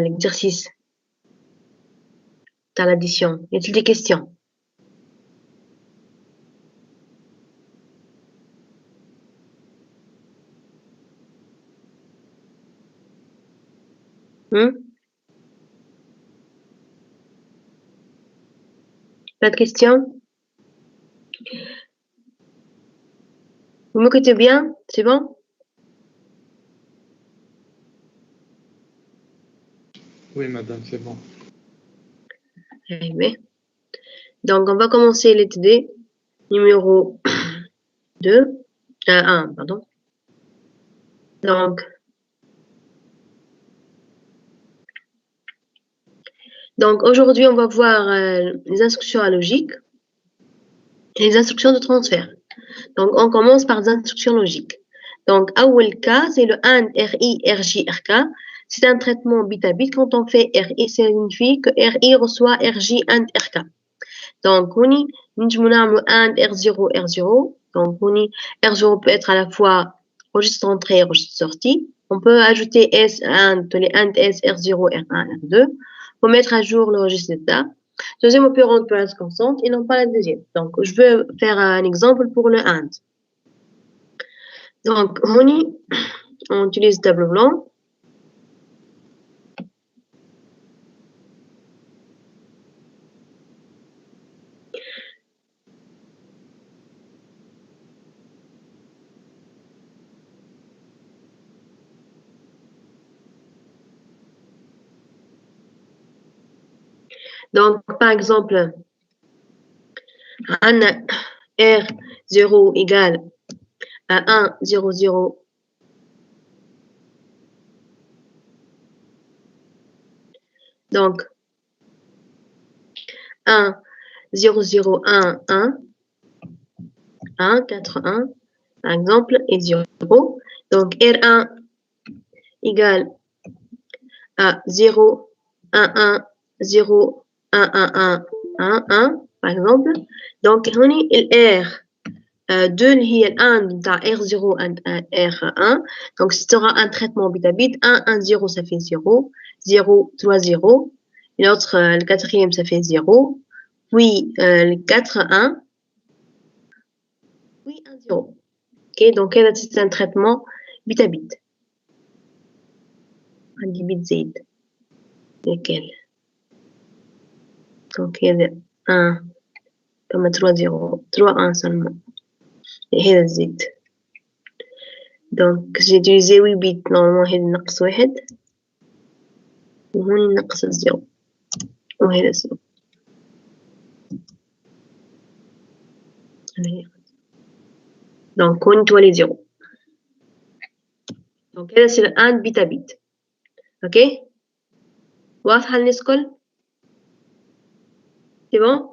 l'exercice dans l'addition. Y a-t-il des questions? Pas de questions? Vous m'écoutez bien? C'est bon? Oui, madame, c'est bon. Arrivé. Donc, on va commencer l'étude numéro 1, pardon. Donc aujourd'hui, on va voir les instructions à logique et les instructions de transfert. Donc, on commence par les instructions logiques. Donc, أول cas, c'est le AND RI RJ RK. C'est un traitement bit à bit. Quand on fait RI, ça signifie que RI reçoit RJ AND RK. Donc, هوني نجمو نعملو AND R0 R0. Donc, هوني R0 peut être à la fois registre entrée et registre sortie. On peut ajouter S1, les AND S R0 R1 R2 pour mettre à jour le registre d'état. Deuxième opérande peut être constante et non pas la deuxième. Donc, je vais faire un exemple pour le AND. Donc, on utilise le tableau blanc. Donc, par exemple, R0 égale à 1, 0, 0. Donc, 1, 0, 0, 1, 1, 1, 4, 1, par exemple, et 0. Donc, R1 égale à 0, 1, 1, 0, 1, 1, 1, 1, 1, par exemple. Donc, هوني ال R2 اللي هي الآن بتاع R0 et R1. Donc, ce sera un traitement bit à bit. 1, 1, 0, ça fait 0. 0, 3, 0. Et l'autre, le quatrième, ça fait 0. Puis, le 4, 1. Puis, 1, 0. Ok, donc, c'est un traitement bit à bit. Un bit Z. Lequel? Donc, il y a 1, comme 3, 0. 3, 1 seulement. Et هذا الزيت. Donc, j'ai utilisé 8 bits. Normalement, هذا ناقص 1. وهون ناقص 0. وهذا 0. Donc, on doit les 0. Donc, là, c'est le 1 bit à bit. OK? واضحة الناس الكل؟ C'est bon؟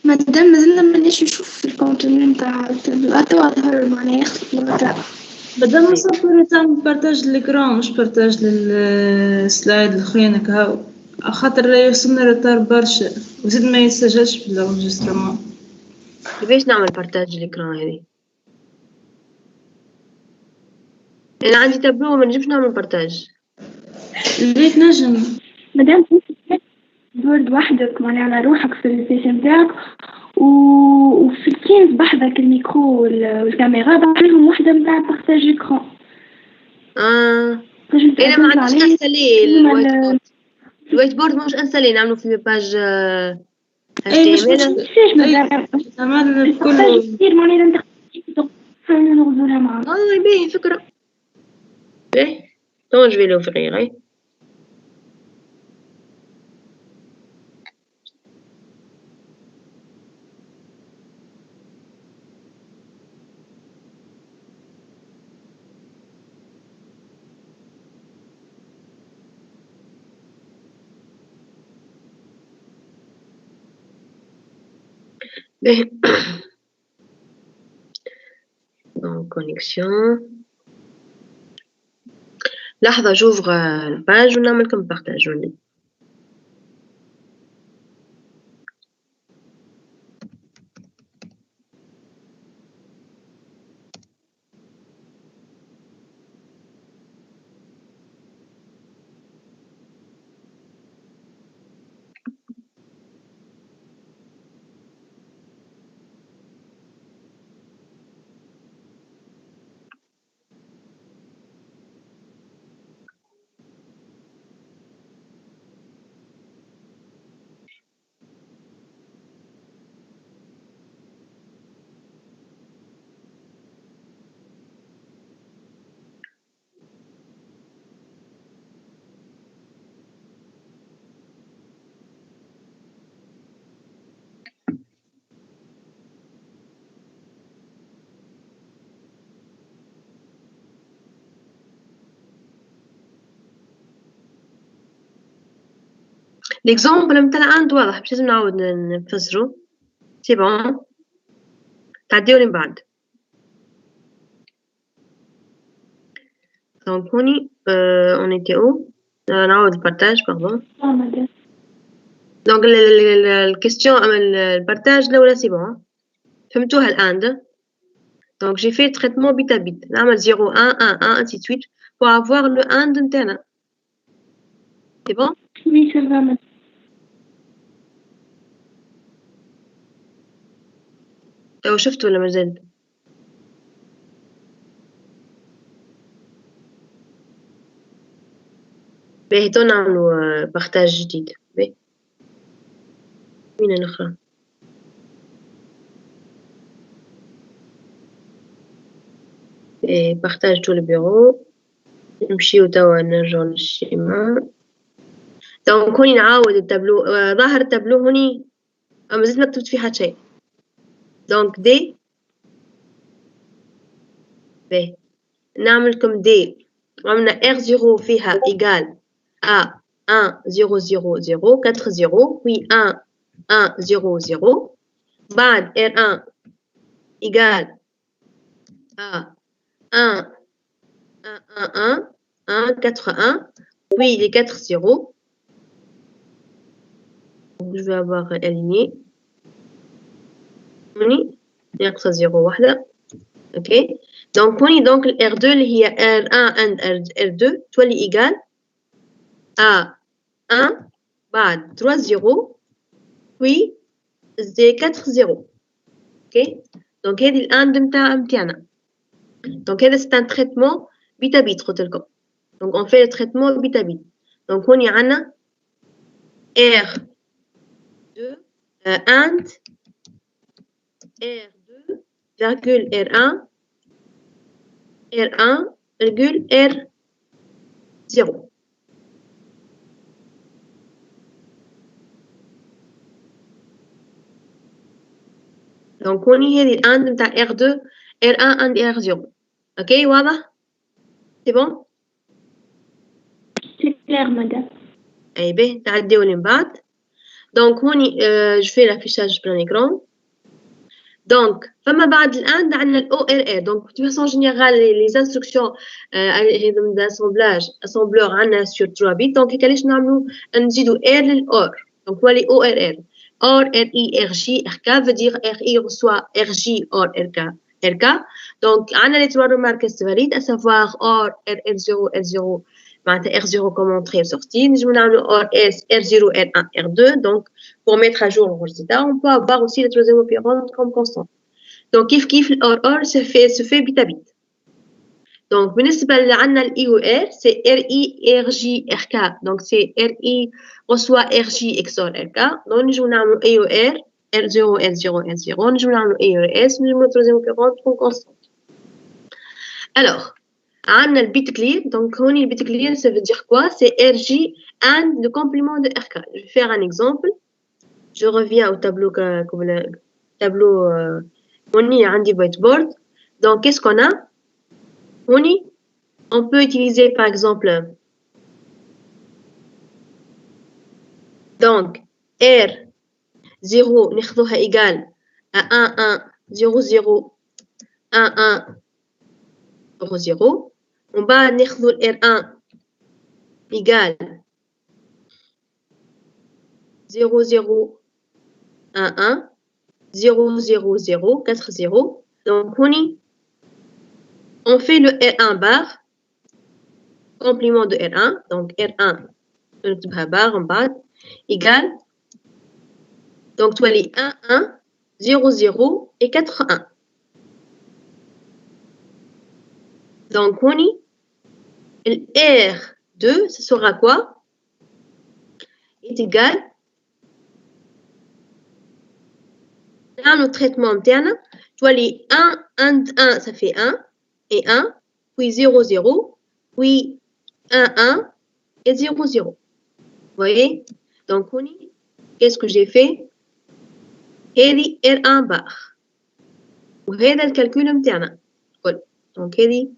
مادام مازلنا مانيش نشوف الكونتوني نتاع التابلو توا ظهر معناها يخطف المتاع. مادام نصبر تعمل بارتاج للإكران مش بارتاج للسلايد الخوينك هاو خاطر يوصلنا رتار برشا وزيد ما يسجلش في الانجسترمون. كيفاش نعمل بارتاج الإكران هذه؟ أنا عندي تابلو ما نجمش نعمل بارتاج. اللي تنجم مادام وورد وحدك معناها على روحك في السيشن نتاعك وفي الكينز بحذك الميكرو والكاميرا بعملهم وحدة نتاع بارتاج إكران. أنا ما عنديش انستالي الوايت بورد. الوايت بورد مش انستالي نعملوا في باج HTML. تمام كله كثير معناها انت نغزولها معاك. باهي فكرة. باهي تو جو في لوفرير. Donc, connexion. لحظة j'ouvre الباج ونعمل لكم بارتاج. l'exemple نتاع العند واضح مش لازم نعاود نفسرو سي بون تعديو من بعد دونك هوني on était où نعاود البارتاج باردون دونك الكيستيون اما البارتاج الاولى سي بون فهمتوها الان دونك j'ai fait traitement bit à bit نعمل 0 1 1 1 ainsi de suite pour avoir le and نتاعنا c'est bon Oui, ça va, madame. تو شفتوا ولا مازال باهي تو نعملوا بارتاج جديد باهي وين الأخرى بارتاج تو البيرو نمشيو توا نرجعو للشيما دونك هوني نعاود التابلو ظاهر التابلو هوني مازلت ما كتبت فيه حتى شيء دونك دي باهي نعملكم دي عملنا R0 فيها إيجال à 1 0 0 0 4 0 puis 1 1 0 0 بعد R1 égale à 1 1 1 1 1 4 1 puis les 4 0 je vais avoir aligné هوني ناقصة 0 واحدة اوكي دونك هوني دونك ال R2 اللي هي R1 and R2 تولي égal à 1 بعد 3 0 puis 4 0 اوكي دونك هذه الان نتاعنا دونك هذا c'est un traitement bit à bit قلت لكم دونك on fait le traitement bit à bit دونك هوني عندنا R2 and R2 virgule R1 R1 virgule R0 دونك هوني هذه الان نتاع R2 R1 and R0 اوكي واضح سي بون C'est clair, madame. اي به تعديو من بعد دونك هوني جو في لافيشاج بلان ايكرون دونك فما بعد الان عندنا الاو ار ار دونك دو فاسون جينيرال لي انستركسيون هذوم داسامبلاج اسامبلور عندنا سور 3 بيت دونك هكا علاش نعملو نزيدو ار للاور دونك هو لي او ار ار or RI RJ RK veut dire RI reçoit RJ or RK. Donc, on a les trois remarques valides, à savoir or R0 R0 R0 comme entrée et sortie. Nous avons or S R0 R1 R2. Donc, pour mettre à jour le résultat, on peut avoir aussi le troisième opérant comme constant. Donc, kif or se fait bit à bit. Donc, بالنسبة لعنا ال IOR, c'est RI RJ RK. Donc, c'est RI reçoit RJ XOR RK. Donc, nous avons IOR R0 R0 R0. Nous avons IOS, nous avons le troisième opérant comme constante. Alors, on a le bit clear. Donc, le bit clear, ça veut dire quoi? C'est RJ and le complément de RK. Je vais faire un exemple. Je reviens au tableau on y a un whiteboard. Donc, qu'est-ce qu'on a? On peut utiliser par exemple donc R0 ناخذوها égale à 1 1 0 0 1 1 0 0 ومن بعد ناخذو R1 égale 0 0 1 1 0 0 0 4 0 donc on fait le R1 bar, complément de R1, donc R1, bar en bas, égale, donc tu as les 1, 1, 0, 0 et 4, 1. Donc on y, le R2, ce sera quoi? Est égal à notre traitement interne, tu as les 1, 1, 1, ça fait 1. Et 1, puis 0, 0, puis 1, 1 et 0, 0. Vous voyez? Donc, qu'est-ce que j'ai fait? هذه R1 bar. وهذا الكالكول متاعنا. Donc, هذه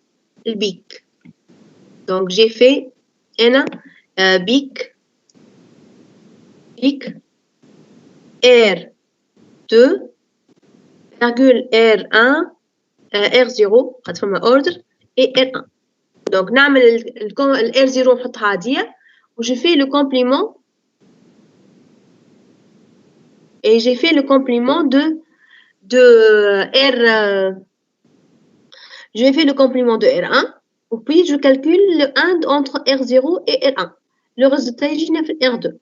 البيك. Donc, j'ai fait هنا بيك pic R2 virgule R1 R0 قد فما order et R1. Donc نعمل ال R0 نحطها عادية و j'ai fait le complément et j'ai fait le complément de R j'ai fait le complément de R1 et puis je calcule le AND entre R0 et R1. Le résultat يجينا في R2.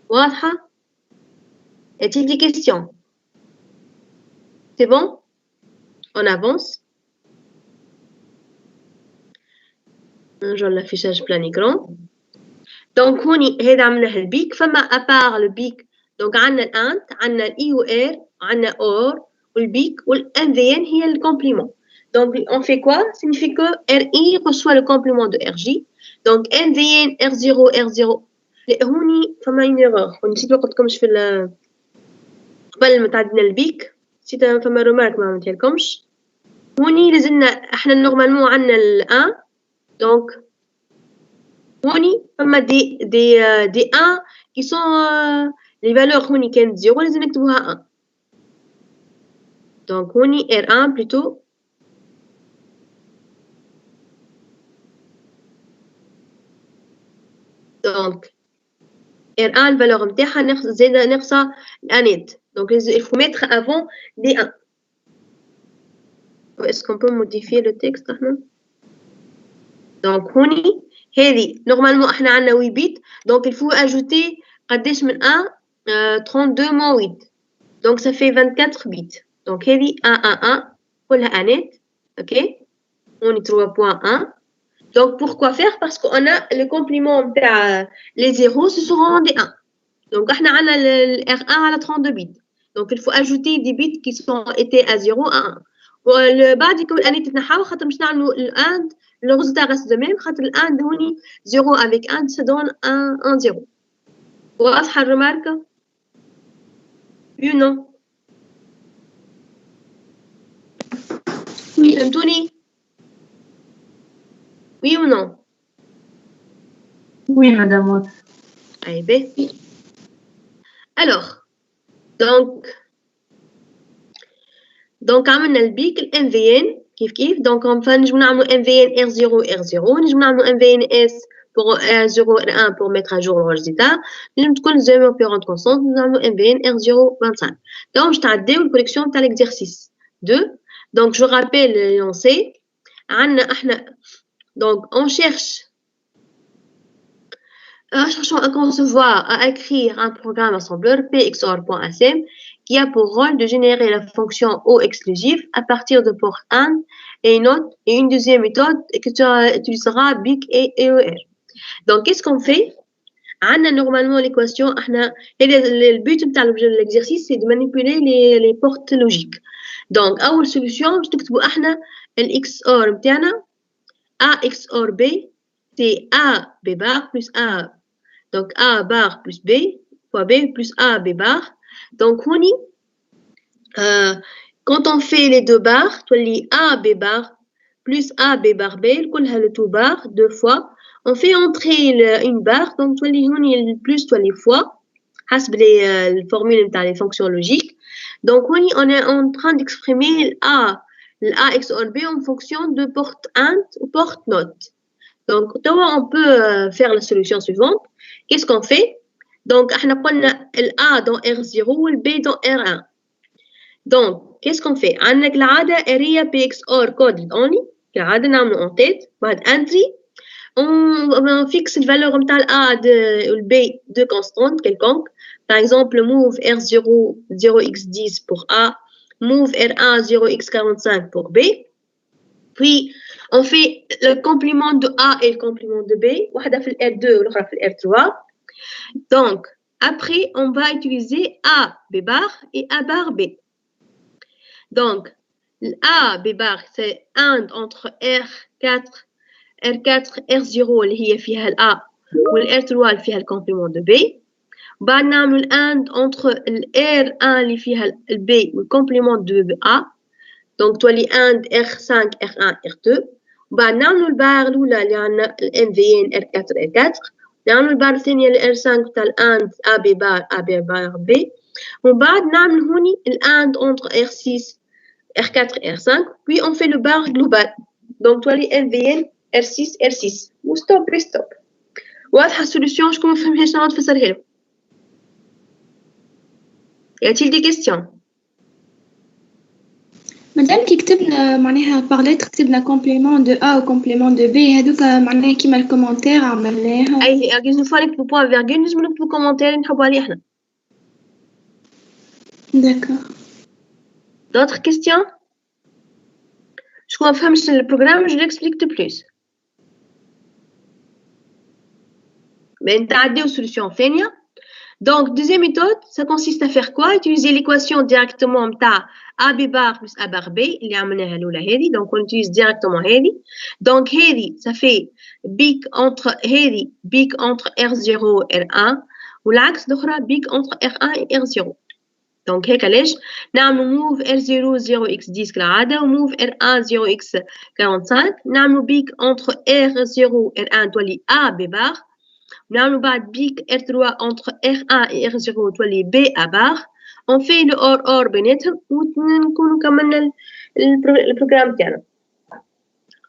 واضحة؟ Y a-t-il des questions? C'est bon? On avance. نرجع l'affichage plein écran. Donc هوني هذا عملناه البيك. فما أبار البيك donc عندنا الأنت عندنا الإي و إر عندنا أور والبيك والإنفين هي الكومبليمون. Donc on fait quoi? Signifie que RI reçoit le complément de RJ. Donc NVN R0 R0 هوني فما une erreur. هوني نسيت نقولكمش في قبل ما تعدينا البيك نسيت فما رومارك ما عملتهالكمش. هوني لازمنا احنا نورمالمون عندنا الان donc هوني فما دي 1 qui sont les valeurs هوني كانت 0 لازم نكتبوها 1. donc هوني R1 plutôt donc R1 la valeur نتاعها زاده ناقصه الانيت. donc il faut mettre avant des 1. est-ce qu'on peut modifier le texte هنا؟ donc هوني هذه normalement احنا عندنا 8 بيت donc il faut ajouter قداش من 1 32 moins 8 donc ça fait 24 بيت. donc هذه 1 كلها انيت. ok هوني 3.1. donc pourquoi faire? parce qu'on a le complément تاع les zéros ce seront des 1. donc احنا عندنا le R1 على 32 بيت donc il faut ajouter des bits qui sont été à 0 à 1. وبعد يكون الانيت تنحاو خاطر باش نعملوا الاند le résultat reste de même خاطر الاند هوني 0 avec 1 ça donne 1 0. واضحه الرماركه؟ oui ou non؟ فهمتوني؟ oui ou non؟ Oui, madame. Allez, B. Alors, donc عملنا البيك ال MVN كيف donc نجمو نعملو MVN R0 R0 نجمو نعملو MVN S pour R0 R1 pour mettre à jour le résultat. نجم تكون زي opérante constante نعملو MVN R0 25. donc باش تعديو الكوليكسيون تاع l'exercice 2. donc je rappelle l'énoncé. عندنا احنا donc on cherchons à concevoir, à écrire un programme assembleur PXOR.asm qui a pour rôle de générer la fonction O exclusive à partir de port 1 et une deuxième méthode que tu utiliseras BIC et EOR. Donc, qu'est-ce qu'on fait? On a normalement l'équation, le but de l'exercice, c'est de manipuler les portes logiques. Donc, la solution, je te dis l'XOR A XOR B, c'est A B bar plus A. Donc, A bar plus B fois B plus A B bar. Donc, quand on fait les deux barres, tu as A B bar plus A B bar B, le tout bar, deux fois. On fait entrer une barre, donc tu as plus, tu as les fois, حسب les formules des fonctions logiques. Donc, on est en train d'exprimer l'A XOR B en fonction de porte AND ou porte NOT. Donc, on peut faire la solution suivante. Qu'est-ce qu'on fait? Donc, on a le A dans R0 ou le B dans R1. Donc, qu'est-ce qu'on fait? On a l'ADA area PXOR coded only. L'ADA نعملو en tête. بعد entry. On fixe la valeur de A ou le B de constante quelconque. Par exemple, move R0 0x10 pour A. Move R1 0x45 pour B. Puis, on fait le complément de A et le complément de B. واحدة في R2 والأخرى في R3. Donc, après, on va utiliser A B bar et A bar B. Donc, A B bar, c'est AND entre R4 R0 اللي هي فيها ال A والR3 اللي فيها le complément de B. بعد نعمل AND entre R1 اللي فيها ال B والcomplément de A. Donc, tu as les AND R5 R1 R2. بعد نعملو البار الأولى اللي عندنا ال MVN R4 R4 نعمل البار الثانية R5 تاع الأند A B bar A B bar B ومن بعد نعمل هوني الأند entre R6 R4 R5 puis on fait le bar global donc تولي LVL R6 R6 وستوب ريستوب. واضحة السوليسيون؟ شكون ما فهمهاش نعاود نفسرها له. y a-t-il des questions؟ مادام كي كتبنا معناها بارليتر كتبنا كومبليمون دو ا وكومبليمون دو بي هذوك معناها كيما الكومنتير عملناها. اي اون فوا نكتبو بوان فيرغول نجمو نكتبو كومنتير نحبو عليه احنا. داكور. d'autres questions؟ شكون ما فهمش البروغرام جو ليكسبليك دو بلوس. نتعديو solution ثانية. Donc, deuxième méthode, ça consiste à faire quoi? Utiliser l'équation directement نتاع AB bar plus A bar B اللي عملناها الأولى هذه. Donc, on utilise directement هذه. Donc, هذه ça fait big entre R0 et R1 والعكس الأخرى big entre R1 et R0. Donc, هيك علاش نعملو move R0 0x10 كالعادة و move R1 0x45 نعملو big entre R0 et R1 تولي AB bar. نعملو بعد بيك R3 entre R1 et R0 تولي B à barre. On fait le or بيناتهم ونكونو كملنا البروغرام تاعنا.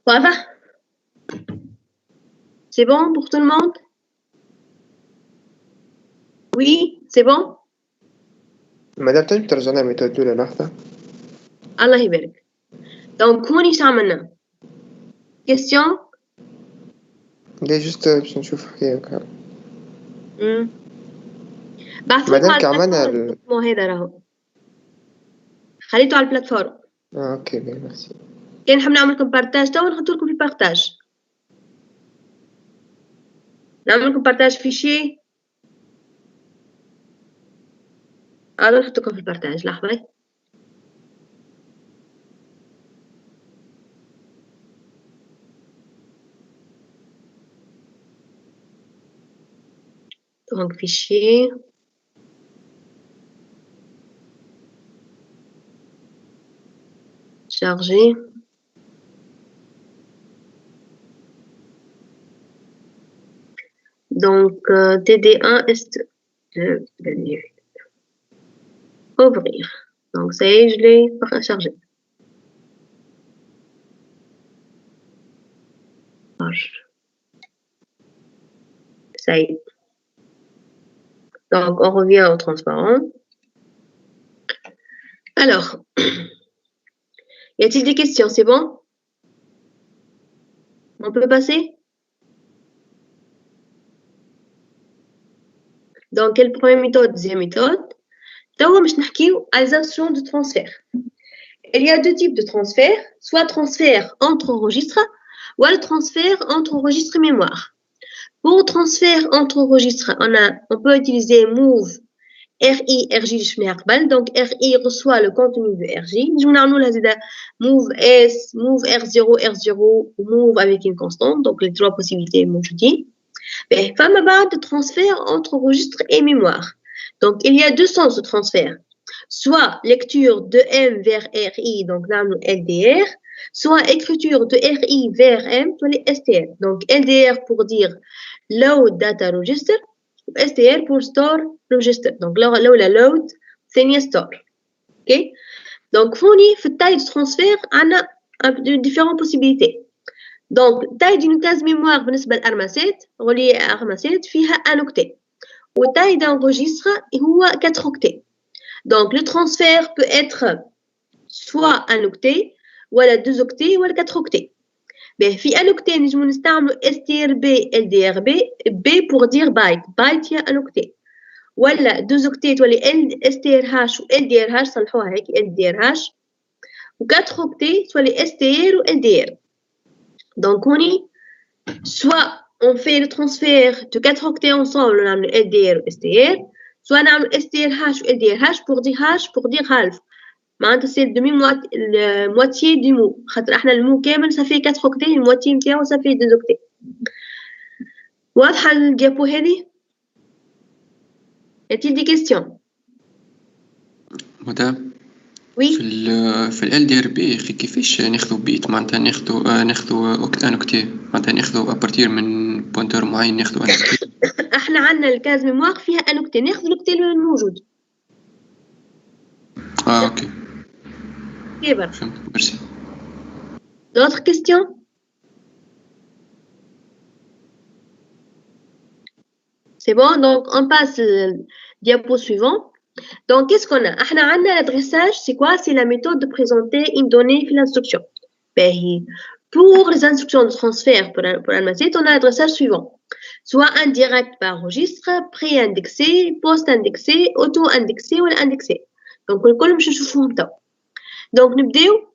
واضح؟ C'est bon pour tout le monde? Oui, c'est bon? مادام تنجم ترجع لنا الميثود الأولى لحظة؟ الله يبارك. دونك هوني شو عملنا؟ question؟ لا جست باش نشوف حكاية هكا. بعثوه على عملنا البلاتفورم هذا راهو. خليته على البلاتفورم. اوكي بيان ميرسي. كان نحب نعمل لكم بارتاج توا نحط لكم في البارتاج. نعمل لكم بارتاج فيشي. نحط لكم في البارتاج لحظة. Donc fichier. Charger. Donc TD1 est ouvrir. Donc ça y est, je l'ai chargé. Ça y est. Donc, on revient au transparent. Alors, y a-t-il des questions? C'est bon? On peut passer? Donc, quelle première méthode? Deuxième méthode. D'abord, je vais les instructions de transfert. Il y a deux types de transfert, soit transfert entre registres, ou le transfert entre registres et mémoire. Pour transfert entre registres, on peut utiliser move RI, RJ, donc RI reçoit le contenu de RJ. Nous avons move S, move R0, R0, ou move avec une constante, donc les trois possibilités mouvées. Mais femme bas de transfert entre registres et mémoire. Donc il y a deux sens de transfert. Soit lecture de M vers RI, donc là LDR, soit écriture de RI vers M, soit les STR. Donc LDR pour dire load data register ou STR pour store register. Donc là la load c'est store. OK? Donc fourni fait taille de transfert on a différentes possibilités. Donc taille d'une case mémoire بالنسبة لأرماسات reliée à أرماسات فيها un octet. Ou taille d'un registre هو 4 octets. Donc le transfert peut être soit un octet ou 2 octets ou 4 octets. Mais في un octet نجمو نستعملو STRB LDRB B pour dire byte byte هي un octet ولا 2 octets تولي STRH و LDRH صلحوها هيك LDRH و 4 octets تولي STR و LDR. Donc on est soit on fait le transfert de 4 octets ensemble on a LDR ou STR soit on a STRH ou LDRH pour dire H pour dire half. معناتها سي دمي مواتيي دي مو خاطر احنا المو كامل صافي 4 اوكتي المواتيي نتاعو صافي 2 اوكتي. واضحه الديابو هذه؟ ياتي دي كيستيون؟ مدام وي في ال دي ار بي كيفاش ناخذوا بيت معناتها ناخذوا ان اوكتي معناتها ناخذوا ابارتير من بوينتر معين ناخدو انوكتي. احنا عندنا الكاز ميموار فيها انوكتي، ناخذ النوكتي الموجود. اوكي كيبر. فهمت، ميرسي. D'autres questions? C'est bon, donc on passe au diapo suivant. Donc qu'est-ce qu'on a? احنا عندنا l'adressage, c'est quoi? C'est la méthode de présenter une donnée في l'instruction. Pour les instructions de transfert pour un massette, on a l'adressage suivant. Soit indirect par registre, pré-indexé, post-indexé, auto-indexé ou indexé. Donc الكل باش نشوفوهم توا. Donc نبداو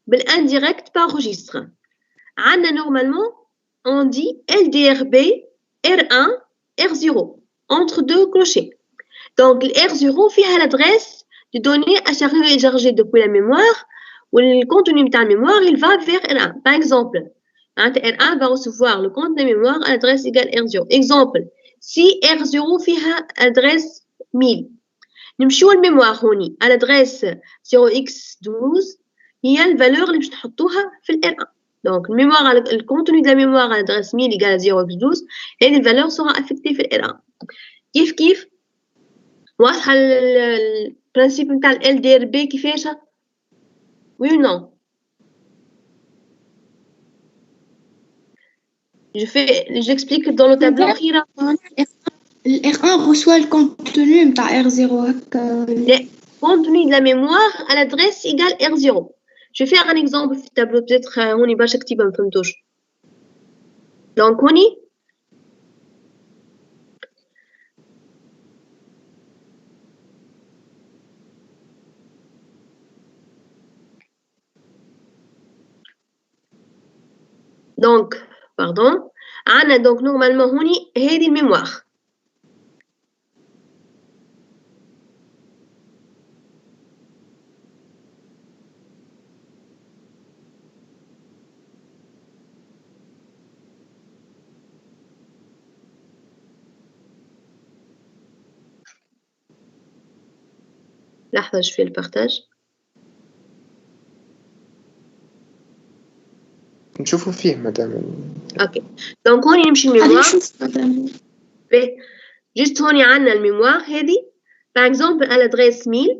بالindirect par registre. عندنا normalement on dit LDRB R1 R0 entre deux clochers. Donc le R0 فيها l'adresse de données à charger depuis la mémoire ou le contenu de la mémoire il va vers R1. Par exemple, R1 va recevoir le contenu de la mémoire à l'adresse égale R0. Exemple, si R0 فيها adresse 1000 نمشيو الميموار هوني à l'adresse 0x12 هي الفالور اللي باش نحطوها في ال R1. Donc le contenu de la mémoire à l'adresse 1000 égale à 0x12 et les valeurs seront affectées في ال R1. كيف واضحة البرانسيب نتاع ال LDRB كيفاش؟ Oui ou non? J'explique dans le tableau خيرا. Le R1 reçoit le contenu de R0. Le contenu de la mémoire à l'adresse égale R0. Je vais faire un exemple في التابلو peut-être هوني برشا كتيبة ما فهمتوش. Donc هوني donc pardon عندنا donc normalement هوني هذه الميموار. لحظة je fais le partage. نشوفوا فيه مدام. اوكي دونك هوني نمشي الميموار. جست هوني عندنا الميموار هذه باغ اكزومبل على ادريس 1000.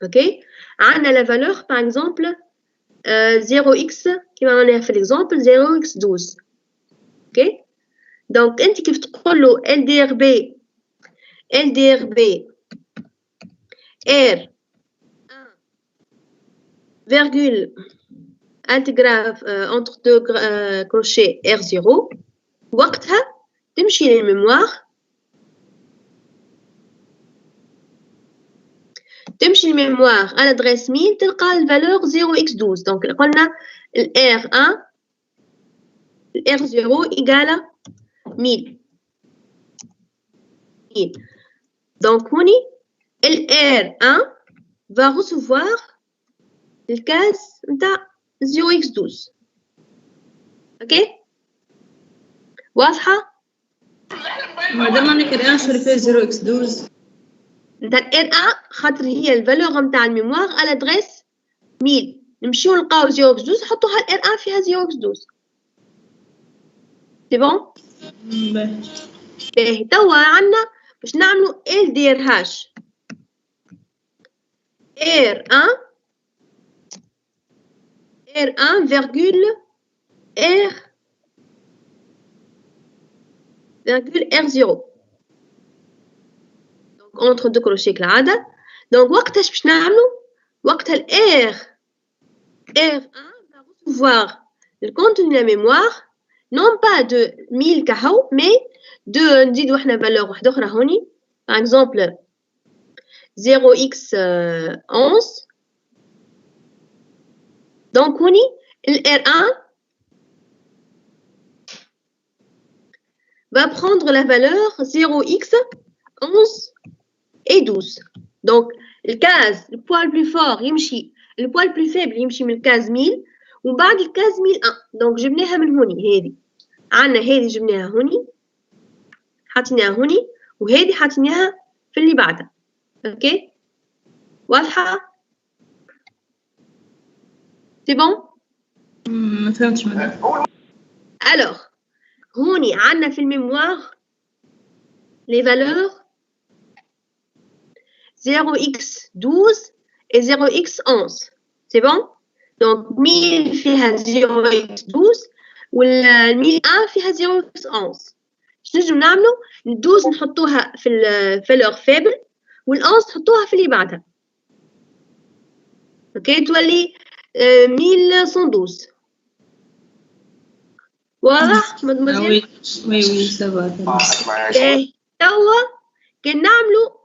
اوكي عندنا لا فالور باغ اكزومبل 0x كيما معناها في الاكزومبل 0x12. اوكي دونك انت كيف تقول له LDRB R 1 virgule intégrale entre deux crochets R0 وقتها تمشي للميموار على adresse 1000 تلقى الفالور 0x12. دونك قلنا ال R1 ال R0 égale 1000. Donc هوني ال R1 va recevoir le case نتاع 0x12. اوكي واضحة؟ مادام انك الان شريفه 0x12 نتاع R1 خاطر هي الفالور نتاع الميموار على ادريس 1000 نمشيو نلقاو 0x12 نحطوها ال R1 فيها 0x12. سي بون؟ باهي توا عندنا باش نعملو LDRH R1 virgule R0 donc entre deux crochets كالعادة. donc وقتاش باش نعملو وقتها ال R1 va recevoir le contenu de la mémoire non pas de 1000 كهو mais de نزيدو احنا valeur واحدة أخرى هوني par exemple 0x11. donc هوني ال R1 va prendre la valeur 0x11 et 12. donc le case le poil plus fort يمشي le poil plus faible يمشي من الكاز 1000 وبعد الكاز 1001. donc جبناها من هوني هذه عندنا هذه جبناها هوني حطيناها هوني وهذه حطيناها في اللي بعدها. اوكي واضحة؟ سي بون؟ ما فهمتش مدام. Alors, هوني عندنا في الميموار les valeurs 0x12 et 0x11. C'est bon? Donc 1000 فيها 0x12 وال 1001 فيها 0x11. شنو نجم نعملوا؟ ال12 نحطوها في الفالور فيبل وال11 نحطوها في اللي بعدها. اوكي تولي 1112. واضح مدموزيل؟ وي سافا. توا كان نعملوا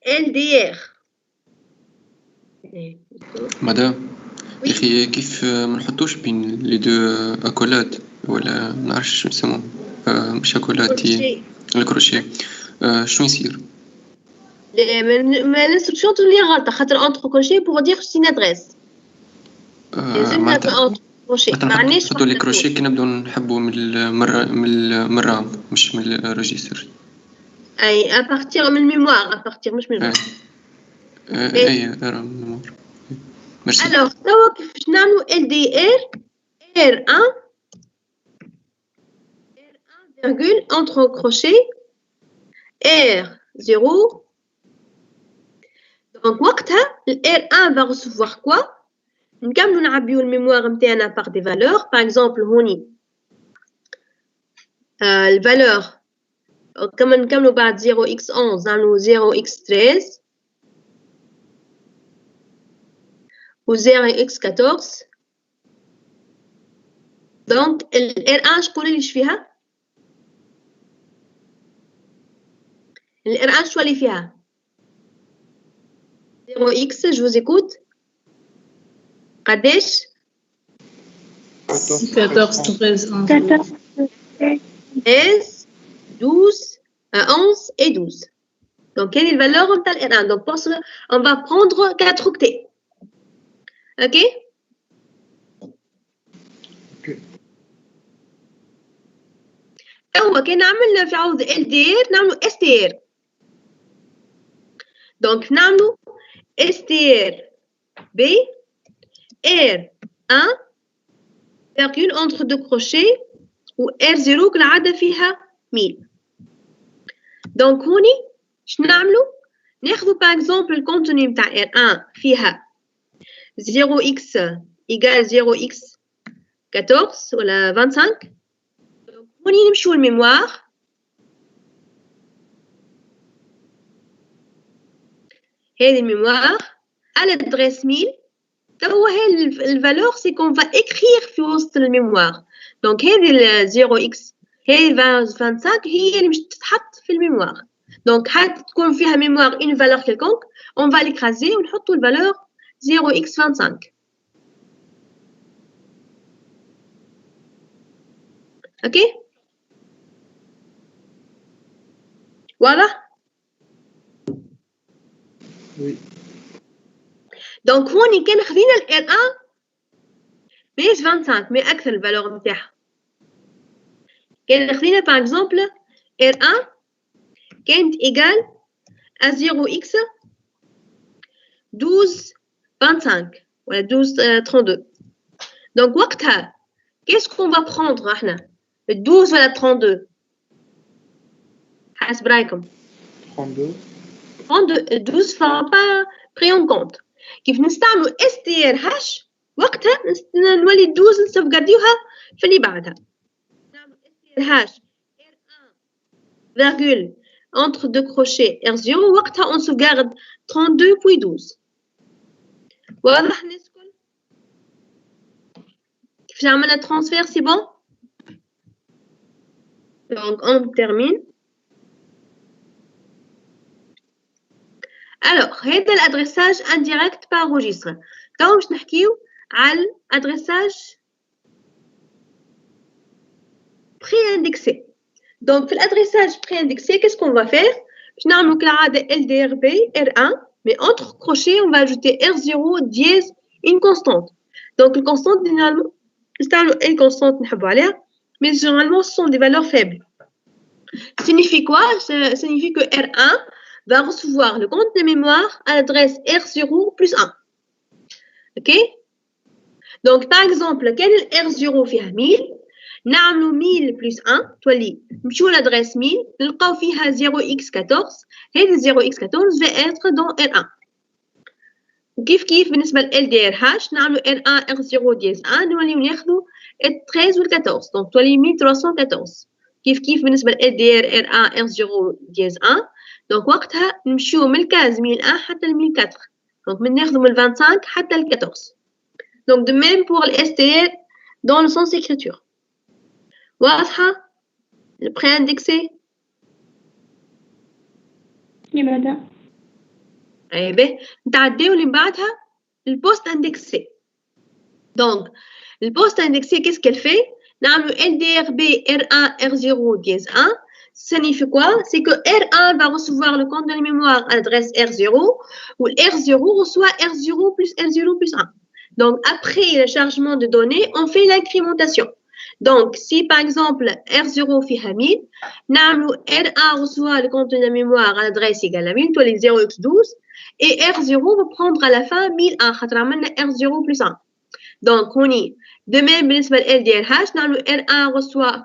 LDR. مدام يا اخي كيف ما نحطوش بين لي دو اكولات ولا ما نعرفش شو يسموه مش اكولات الكروشيه شنو يصير؟ ما l'instruction تولي غلطة خاطر entre crochet pour dire c'est une adresse. معناتها نحطو لي كروشيه كي نبداو نحبوا من الرام مش من الريجستر. اي à partir من الميموار à partir مش من اي رام. ميرسي. alors توا كيفاش نعملوا LDR R1 virgule entre crochet R0. Donc وقتها ال R1 va recevoir quoi? نكملوا نعبيو الميموار نتاعنا par des valeurs. par exemple هوني الفالور كما نكملوا بعد 0x11 نعملوا 0x13 و 0x14. دونك ال R1 شكون اللي فيها؟ ال R1 شو اللي فيها؟ 0x je vous écoute. قداش؟ 14 13 13 12 11 et 12. Donc quelle est la valeur de R1? Donc pour cela on va prendre 4 octets. OK? هو كي نعمل في عوض LDR نعملو STR. Donc نعملو STR B R1 virgule entre deux crochets و R0 كالعادة فيها 1000. Donc هوني شنو نعملو؟ ناخذو par exemple الكونتوني نتاع R1 فيها 0x égale 0x 14 ولا 25. هوني نمشيو الميموار هذه الميموار à l'adresse 1000. توا هاي الفالور سي كون فا écrire في وسط الميموار. دونك هذه 0x هاي 25 هي اللي مش تتحط في الميموار. دونك حتى تكون فيها ميموار une valeur quelconque on va l'écraser ونحطوا الفالور 0x25. اوكي واضح؟ وي. دونك هوني كان خذينا ال R1 ماهيش 25 مي أكثر الفالور نتاعها. كان خذينا باغ اكزومبل R1 كانت إيجال à 0x 12 25 ولا 12 32. دونك وقتها qu'est-ce qu'on va prendre احنا 12 ولا 32 حسب رايكم؟ 32. 12 فما با pris en compte. كيف نستعملوا STRH وقتها نولي 12 نسوفغارديوها في اللي بعدها. نعملوا STRH R1 virgule entre deux crochets R0 وقتها on sauvegarde 32 puis 12. واضح الناس الكل؟ كيفاش عملنا transfert c'est bon? Donc on termine. Alors هذا الادريساج indirect par registre. تو باش نحكيو على الادريساج pré-indexé. Donc في الادريساج pré-indexé qu'est-ce qu'on va faire? باش نعملو كالعادة LDRB R1 mais entre crochets on va ajouter R0 dièse une constante. Donc une constante généralement نستعملو une constante نحبو عليها mais généralement ce sont des valeurs faibles. Signifie quoi? Ça signifie que R1 va recevoir le compte de mémoire à l'adresse R0 plus 1. ok. Donc par exemple quel est R0 فيها 1000 نعملوا 1000 plus 1 تولي نمشيو l'adresse 1000 نلقاو فيها 0x14 هذه 0x14 va être dans R1 كيف بالنسبة ل LDRH نعملوا R1 R0 ديز 1 نوليو ناخذوا 13 و 14 دونك تولي 1314 كيف بالنسبة ل LDR R1 R0 ديز 1 دونك وقتها نمشيو من الكاز 1001 حتى ل 1004 دونك ناخذوا من 25 حتى ل 14 دونك de même pour le STR dans le sens écriture واضحة le préindexé لماذا؟ اي به نتعداو اللي بعدها البوست اندكسي دونك البوست اندكسي qu'est-ce qu'elle fait نعملو LDRB R1 R0 dièse 1 ça signifie quoi c'est que R1 va recevoir le compte de la mémoire à l'adresse R0 ou R0 reçoit R0 plus R0 plus 1 donc après le chargement de données on fait l'incrémentation. Donc, si par exemple R0 فيها 1000 نعملو R1 reçoit le compte de la mémoire à l'adresse égale à 1000 تولي 0x12 et R0 va prendre à la fin 1001 خاطر عملنا R0 plus 1. Donc هوني de même بالنسبة ل LDRH نعملو R1 reçoit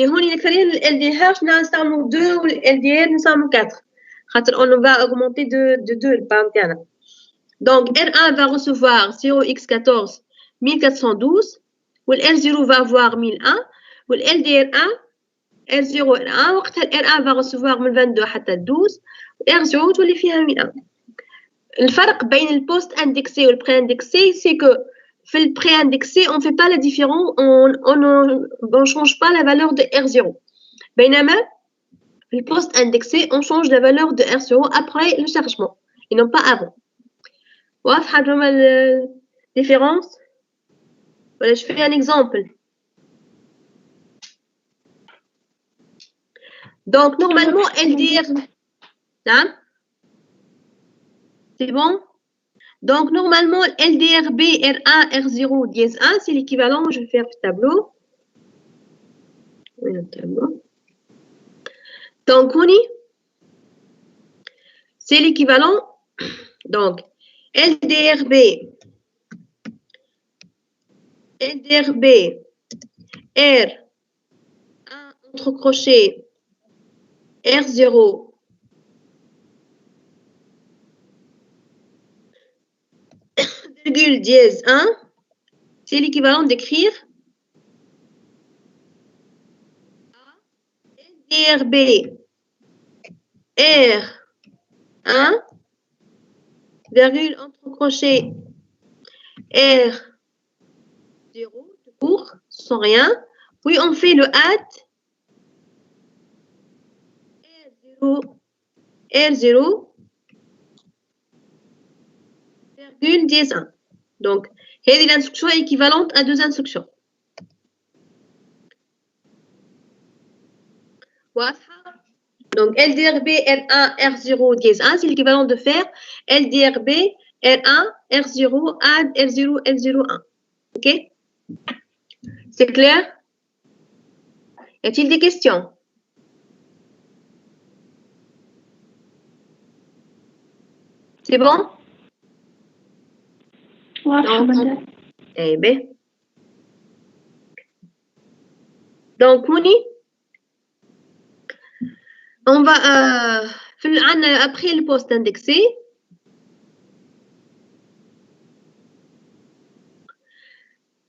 mais هوني الأكثرية ل LDRH نستعملو 2 و ل LDR نستعملو 4 خاطر on va augmenter de 2 le parent تاعنا. Donc R1 va recevoir 0x14 1412 ou L0 va avoir 1001 ou LDR1 R0 وقتها R1 va recevoir من 22 حتى 12 R0 تولي فيها 101. الفرق بين البوست اندكسي والبري اندكسي c'est que في le pré-indexé on fait pas la différence on change pas la valeur de R0 بينما في le post indexé on change la valeur de R0 après le chargement et non pas avant. واضحة la différence? Voilà, je fais un exemple. Donc, normalement, LDR... Hein? C'est bon? Donc, normalement, LDRB R1 R0 dièse 1, c'est l'équivalent. Je vais faire le tableau. Oui, le tableau. Donc, on y... C'est l'équivalent. Donc, LDRB... LDRB R 1 entre crochets R0 virgule dièse 1 c'est l'équivalent d'écrire LDRB R 1 virgule entre crochets R 0 pour sans rien puis on fait le add R0 virgule dièse 1 donc هذه l'instruction est équivalente à deux instructions. Donc LDRB R1 R0 dièse 1 c'est l'équivalent de faire LDRB R1 R0 add R0 L01. Ok? C'est clair? Y a-t-il des questions? C'est bon? Eh bien. Donc, Mouni, on va après le post indexé.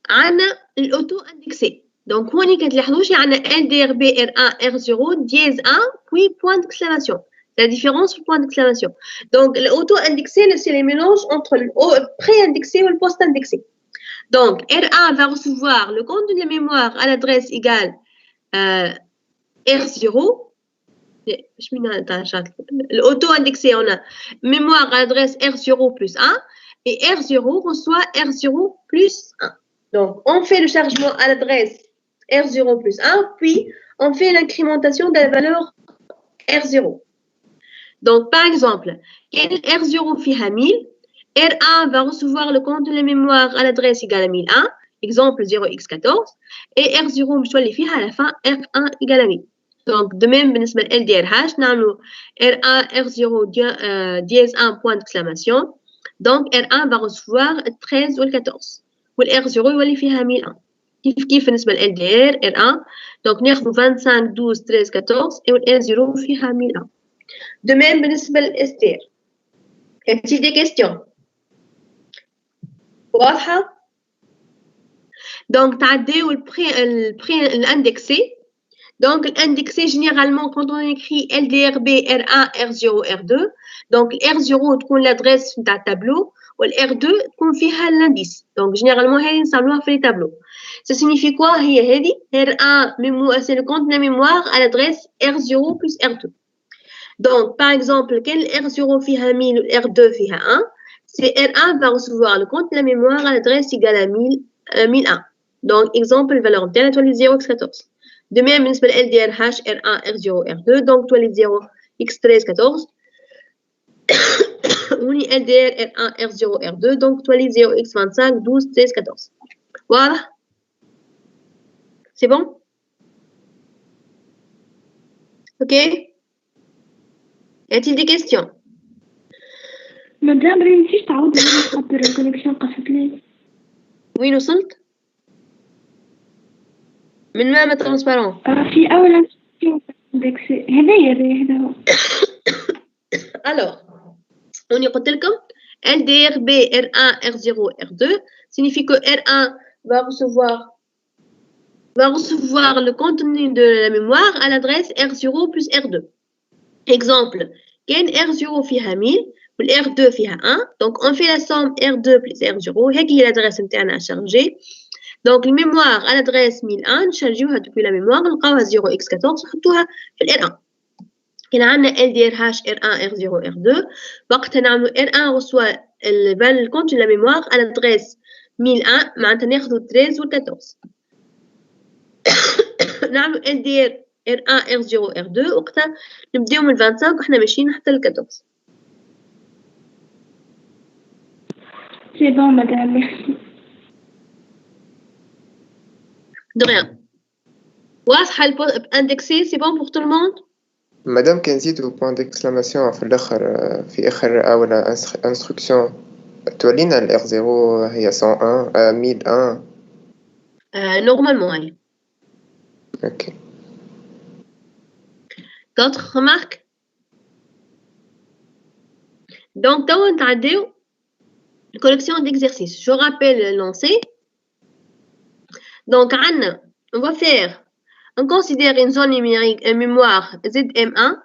عنا الأوتو اندكسي دونك هوني كتلاحظوا شي عنا LDRB R1 R0 dièse 1 puis point d'exclamation la différence sur point d'exclamation donc l'auto indexé c'est les mélanges entre le pré-indexé ou le post-indexé donc R1 va recevoir le compte de la mémoire à l'adresse égale R0 l'auto indexé on a mémoire à l'adresse R0 plus 1 et R0 reçoit R0 plus 1. Donc, on fait le chargement à l'adresse R0 plus 1, puis on fait l'incrémentation de la valeur R0. Donc, par exemple, R0 فيها 1000, R1 va recevoir le compte de la mémoire à l'adresse égale à 1001, exemple 0x14, et R0 مش تولي فيها à la fin R1 égale à 1000. Donc, de même, بالنسبة ل LDRH, نعملو R1 R0 dièse 1 point d'exclamation, Donc R1 va recevoir 13 ou 14 والR0 يولي فيها 1001 كيف بالنسبة ل LDR R1 donc ناخذ 25 12 13 14 والR0 فيها 1001 de même بالنسبة ل STR y a-t-il des questions واضحة donc تعديو l'indexé donc l'indexé généralement quand on écrit LDRB R1 R0 R2 donc R0 تكون l'adresse نتاع التابلو والR2 تكون فيها l'indice donc généralement هذه نستعملوها في les tableaux ça signifie quoi هي هذه R1 c'est le compte de la mémoire à l'adresse R0 plus R2 donc par exemple quel R0 فيها 1000 R2 فيها 1 c'est R1 va recevoir le compte de la mémoire à l'adresse égale à 1001 donc exemple valeur نتاعنا تولي 0x14 de même بالنسبة ل LDRH R1 R0 R2 donc تولي 0x13 14 وني LDR R1 R0 R2 donc تولي 0x25 12 13 14 واضح c'est bon ok y a-t-il des questions مدام راني نسيت تعاود خاطر الكونيكسيون قصت لي وين وصلت من ما ترانسبارون في أول اندكسي هذا هو alors on قلت لكم LDRB R1 R0 R2 signifie que R1 va recevoir le contenu de la mémoire à l'adresse R0 plus R2 exemple كان R0 فيها 1000 والR2 فيها 1 donc on fait la somme R2 plus R0 هيك هي l'adresse نتاعنا à charger donc le mémoire à l'adresse 1001 نشارجيوها depuis la mémoire نلقاوها 0x14 نحطوها في ال R1 كان عندنا LDRH R1 R0 R2 وقتها نعملو R1 reçoit le compte de la mémoire à l'adresse 1001 معناتها ناخذو 13 و 14 نعملو LDR R1 R0 R2 وقتها نبداو من 25 وحنا ماشيين حتى ل 14 C'est bon, madame, merci. De rien. واضحة indexé, c'est bon pour tout le monde? مادام كان نزيدو بوان ديكسلاماسيون في الآخر في آخر أول انستركسيون تولينا ال R0 هي 101 1001 Normalement, allez. Ok. D'autres remarques? Donc, dans un tableau, une collection d'exercices. Je rappelle le lancer. Donc, on va faire, on considère une zone numérique, une mémoire ZM1.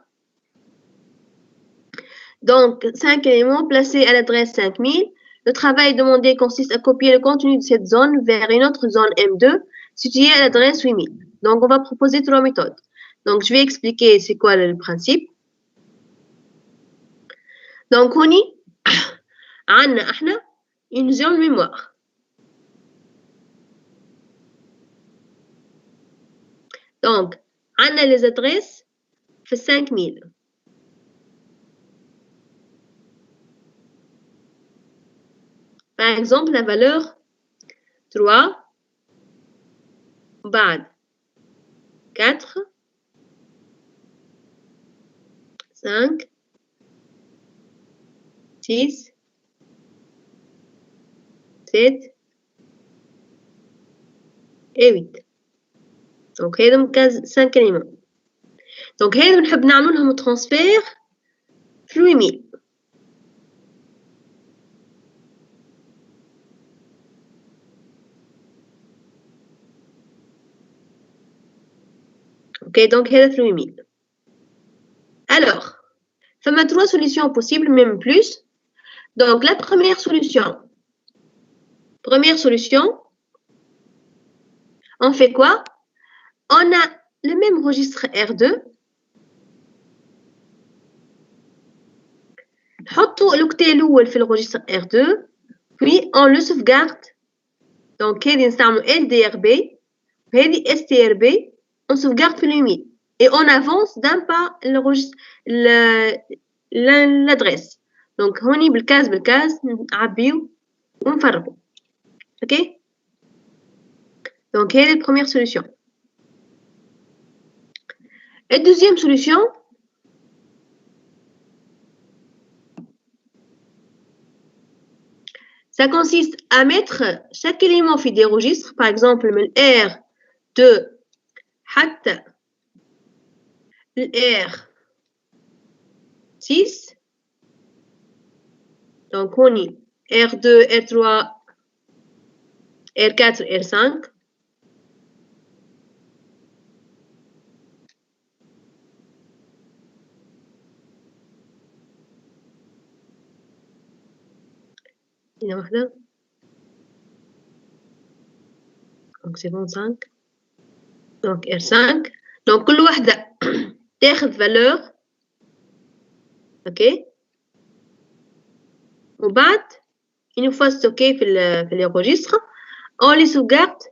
Donc, 5 éléments placés à l'adresse 5000. Le travail demandé consiste à copier le contenu de cette zone vers une autre zone M2 située à l'adresse 8000. Donc, on va proposer 3 méthodes. Donc, je vais expliquer c'est quoi le principe. Donc, on y a une zone mémoire. Donc, on a les adresses في 5000. Par exemple, la valeur 3, بعد 4, 5, 6, 7 et 8. Donc, هذم 5 éléments. Donc, هذم نحب نعمل لهم transfert في 8000. Ok, donc هذا في 8000. Alors, il y a 3 solutions possibles, même plus. Donc, la première solution, on fait quoi? On a le même registre R2. نحطو l'octet الأول في le registre R2, puis on le sauvegarde. Donc, هذه نستعملو LDRB, وهذه STRB, on sauvegarde في 8000. Et on avance d'un pas le registre, l'adresse. Donc, هوني بالكاز نعبيو ونفرغو. Ok? Donc, هذه la première solution. La deuxième solution, Ça consiste à mettre chaque élément في des registres, par exemple من R2 حتى R6. Donc هوني R2 R3 R4 R5. هنا واحدة. Donc c'est bon 5. Donc R5. Donc كل واحدة تاخذ valeur. OK. وبعد une fois stocké في les registres, on les sauvegarde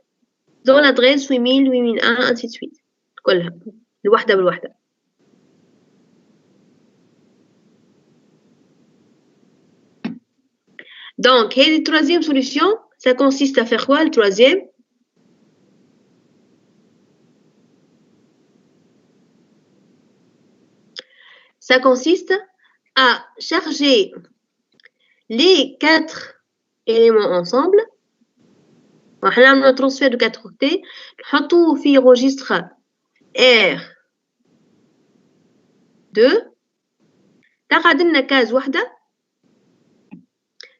dans l'adresse 8000 8001 ainsi de suite. كلها الواحدة بالواحدة. Donc, la troisième solution, ça consiste à faire quoi, le troisième? Ça consiste à charger les 4 éléments ensemble. On va faire un transfert de 4 octets. On va faire registre R2. تقعد لنا كاز واحدة.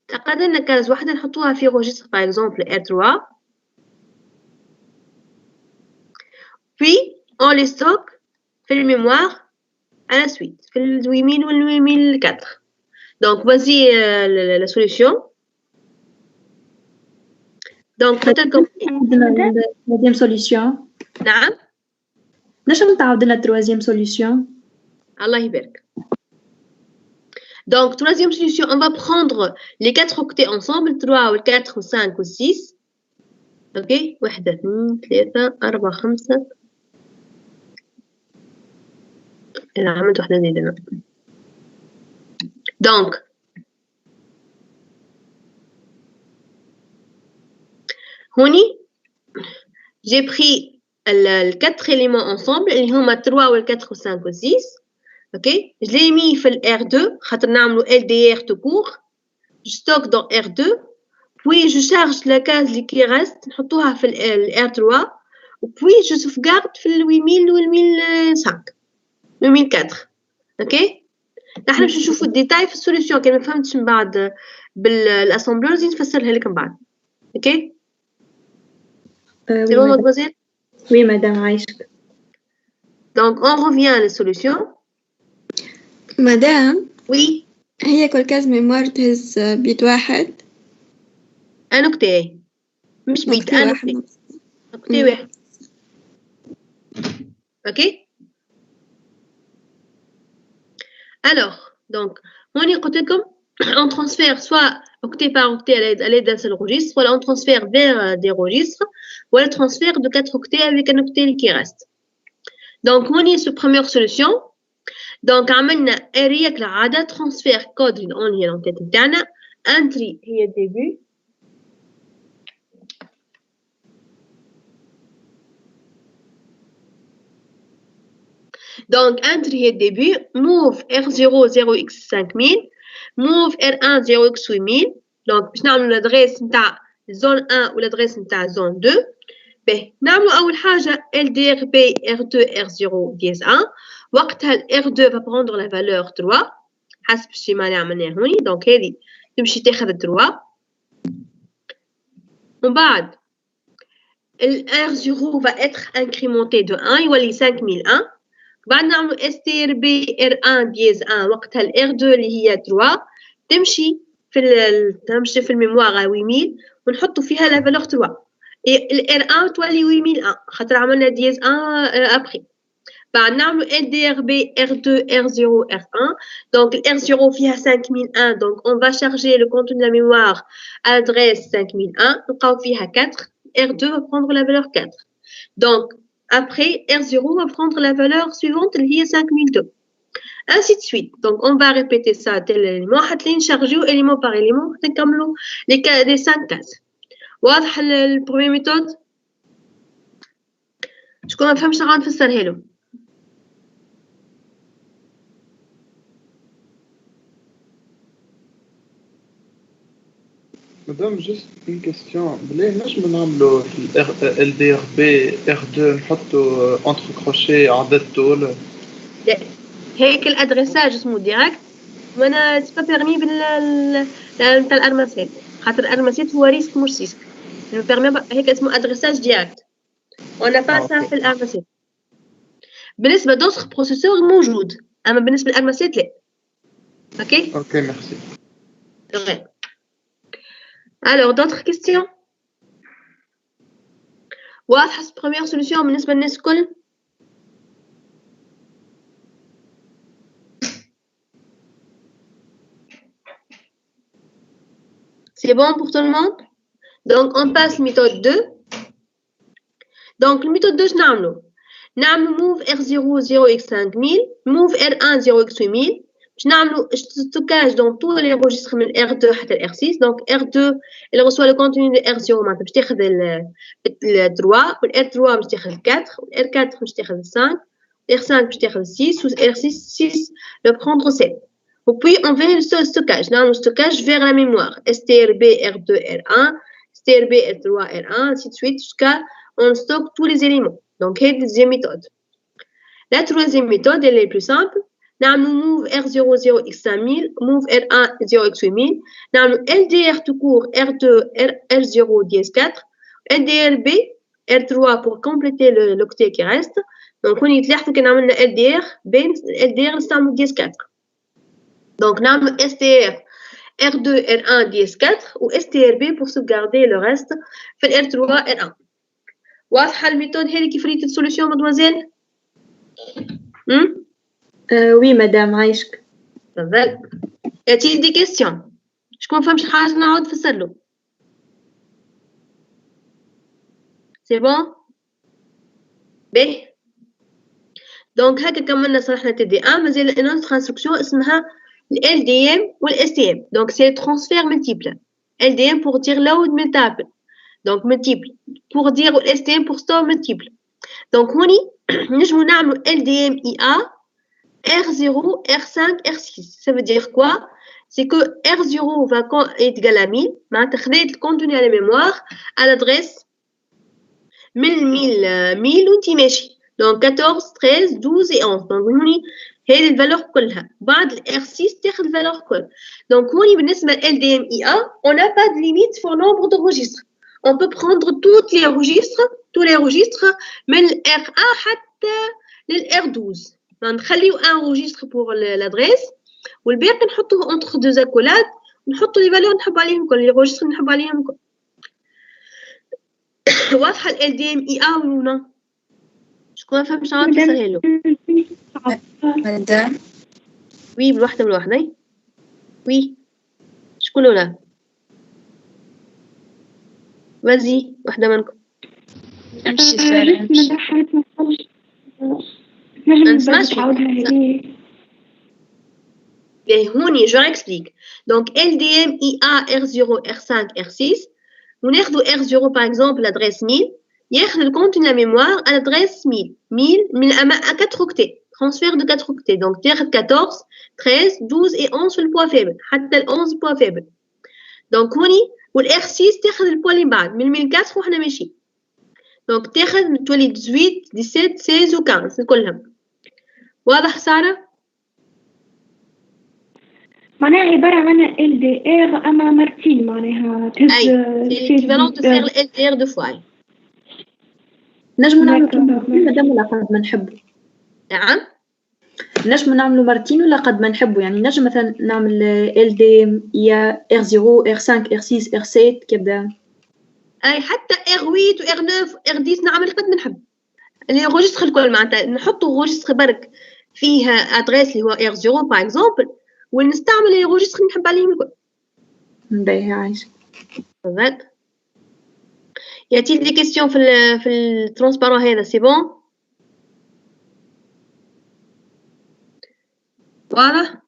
تقعد لنا كاز واحدة نحطوها في registre par exemple R3. Puis on les stocke في الميموire à la suite في ال 8000 وال 8004. Donc voici la solution. Donc عندنا troisième solution. نعم. نجم تعاود لنا troisième solution. الله يبارك. Donc, troisième solution, on va prendre les 4 octets ensemble, 3 ou 4 ou 5 ou 6. Ok, 1, 2, 3, 4, 5. أنا عملت واحدة زيادة. Donc, هوني j'ai pris les 4 éléments ensemble, اللي هما 3 ou 4 ou 5 ou 6. Ok, je l'ai mis في ال R2, خاطر نعملو LDR tout court. Je stocke dans R2, puis je charge la case qui reste, نحطوها في ال R3, puis je sauvegarde في ال 8000 وال 1005 2004. Ok, نحن باش نشوفو الديتاي في السوليسيون. كان ما فهمتش من بعد بالاسامبلور زيد نفسرها لك من بعد. Ok, c'est bon mademoiselle? Oui madame عايشك. Donc on revient à la solution. مدام Oui. هي كل كاز ميموار تهز بيت واحد. ان اوكتي مش بيت ان اوكتي. اوكتي واحد. اوكي. Alors, donc, هوني قلت لكم on transfère soit octet par octet à l'aide d'un seul registre, soit on transfère vers des registres, ou le transfert de 4 octets avec un octet qui reste. Donc, هوني c'est première solution. Donc عملنا اريا كالعادة transfert code on هي l'entête بتاعنا entry هي début. Donc entry هي début, move R0 0x5000, move R1 0x8000. Donc باش نعملو l'adresse نتاع zone 1 و l'adresse نتاع zone 2. باهي نعملو أول حاجة LDRB R2 R0 ديز 1. وقتها ال R2 va prendre la valeur 3 حسب الشيما اللي عملناه هوني. دونك هذه تمشي تاخذ 3. ومن بعد ال R0 va être incrémenté de 1 يولي 5001. بعد نعملو STRB R1 ديز 1. وقتها ال R2 اللي هي 3 تمشي في الميموار 8000 ونحطو فيها la valeur 3. ال R1 تولي 8001 خاطر عملنا ديز 1 après. بعد نعملو LDRB R2 R0 R1. Donc R0 فيها 5001. Donc on va charger le contenu de la mémoire à l'adresse 5001. نلقاو فيها 4. R2 va prendre la valeur 4. Donc après R0 va prendre la valeur suivante اللي هي 5002. Ainsi de suite. Donc on va répéter ça tel élément حتى نشارجيو élément par élément حتى نكملو les 5 cases. واضح البروميير ميثود؟ شكون ما فهمش غادي نفسرها له. Madame, juste une question. بلي نجم نعملوا في LDRB R2 نحطوا entre crochets عدد طول؟ لا هيك الادريساج اسمه ديريكت وانا سي با بيرمي تاع الارماسيت خاطر الارماسيت هو ريسك مش سيسك بيرمي هيك اسمه ادريساج ديريكت وانا با سا في الارماسيت بالنسبه دوسخ بروسيسور موجود اما بالنسبه للارماسيت لا اوكي ميرسي. Alors, d'autres questions? واضحة première solution بالنسبة للناس الكل؟ C'est bon pour tout le monde? Donc, on passe méthode 2. Donc, la méthode 2, je n'ai move R0 0x5000, move R1 0x8000. Je n'ai stockage dans tous les registres de R2 et R6. Donc, R2, il reçoit le contenu de R0, je vais le 3, le R3, je vais le 4, le R4, je vais le 5, le R5, je vais le 6, ou R6, 6, le prendre 7. Et puis, on fait le stockage. Le stockage vers la mémoire. STRB, R2, R1, STRB, R3, R1, ainsi de suite, jusqu'à on stocke tous les éléments. Donc, c'est la deuxième méthode. La troisième méthode, elle est plus simple. نعملو move R0 0x5000 move R1 0x8000 نعملو LDR tout court R2 R0 DS4 LDRB R3 pour compléter l'octet qui reste donc هوني تلاحظوا كي عملنا LDR بين LDR نستعملو DS4 donc نعملو STR R2 R1 DS4 و STRB pour sauvegarder le reste في R3 R1 واضحة الميثود هذه كيف ريت السوليوشن مدموزيل؟ Oui, madame, عايشك. تفضل. يأتي دي كيستيون. شكون فهم شي حاجة نعاود نفسر له. سي بون؟ باهي. دونك هكا كملنا صلحنا TD1 مازال une autre instruction اسمها ال LDM وال STM. Donc c'est transfert multiple. LDM pour dire load multiple. Donc multiple. Pour dire STM pour store multiple. Donc هوني نجمو نعملو LDM IA R0, R5, R6. Ça veut dire quoi? C'est que R0 va être égal à 1000. معناتها خذيت le contenu à la mémoire à l'adresse 1000 وانتي ماشي. Donc 14, 13, 12 et 11. Donc هوني هذه الفالور كلها. بعد R6 تاخذ الفالور كل. Donc هوني بالنسبة ل LDMIA, on n'a pas de limite pour nombre de registres. On peut prendre tous les registres, من R1 حتى لل R12. نخليو ان روجيستر بور لادريس والباقي نحطوه انتر دو زاكولات ونحطوا لي فالور نحب عليهم كل لي روجيستر نحب عليهم كل واضحه ال دي ام اي ا ولا شكون فهم شنو نفسرها له مدام وي بالوحده وي شكون ولا وزي وحده منكم امشي سارة امشي هوني جو اكسبليك دونك LDM IA R0 R5 R6 وناخذوا R0 باغ اكزومبل لادريس 1000 ياخذ الكونتون لا ميموار على لادريس 1000 من 4 اوكتي ترانسفير دو 4 اوكتي دونك تاخذ 14 13 12 et 11 في البوا فيبل حتى ال 11 بوا فيبل دونك هوني والR 6 تاخذ البوا اللي بعد من 1004 وحنا ماشي دونك تاخذ تولي 18 17 16 و 15 كلهم واضح سارة؟ معناها عبارة عن LDR أما مرتين معناها تهز l'équivalent de faire le LDR deux fois. نجمو نعملو مادام ولا قد ما نحبو. نعم؟ نجمو نعملو مرتين ولا قد ما نحبو يعني نجم مثلا نعمل LDM يا R0 R5 R6 R7 كيبدا. أي حتى R8 و R9 R10 نعمل قد ما نحب. اللي روجستر الكل معناتها نحطو روجستر برك فيها ادريس اللي هو R0 باغ اكزومبل ونستعمل اللي روجستر نحب عليهم الكل. باهي عايشة. تفضل. يأتي دي كيستيون في الترانسبارون هذا سي بون؟ واضح؟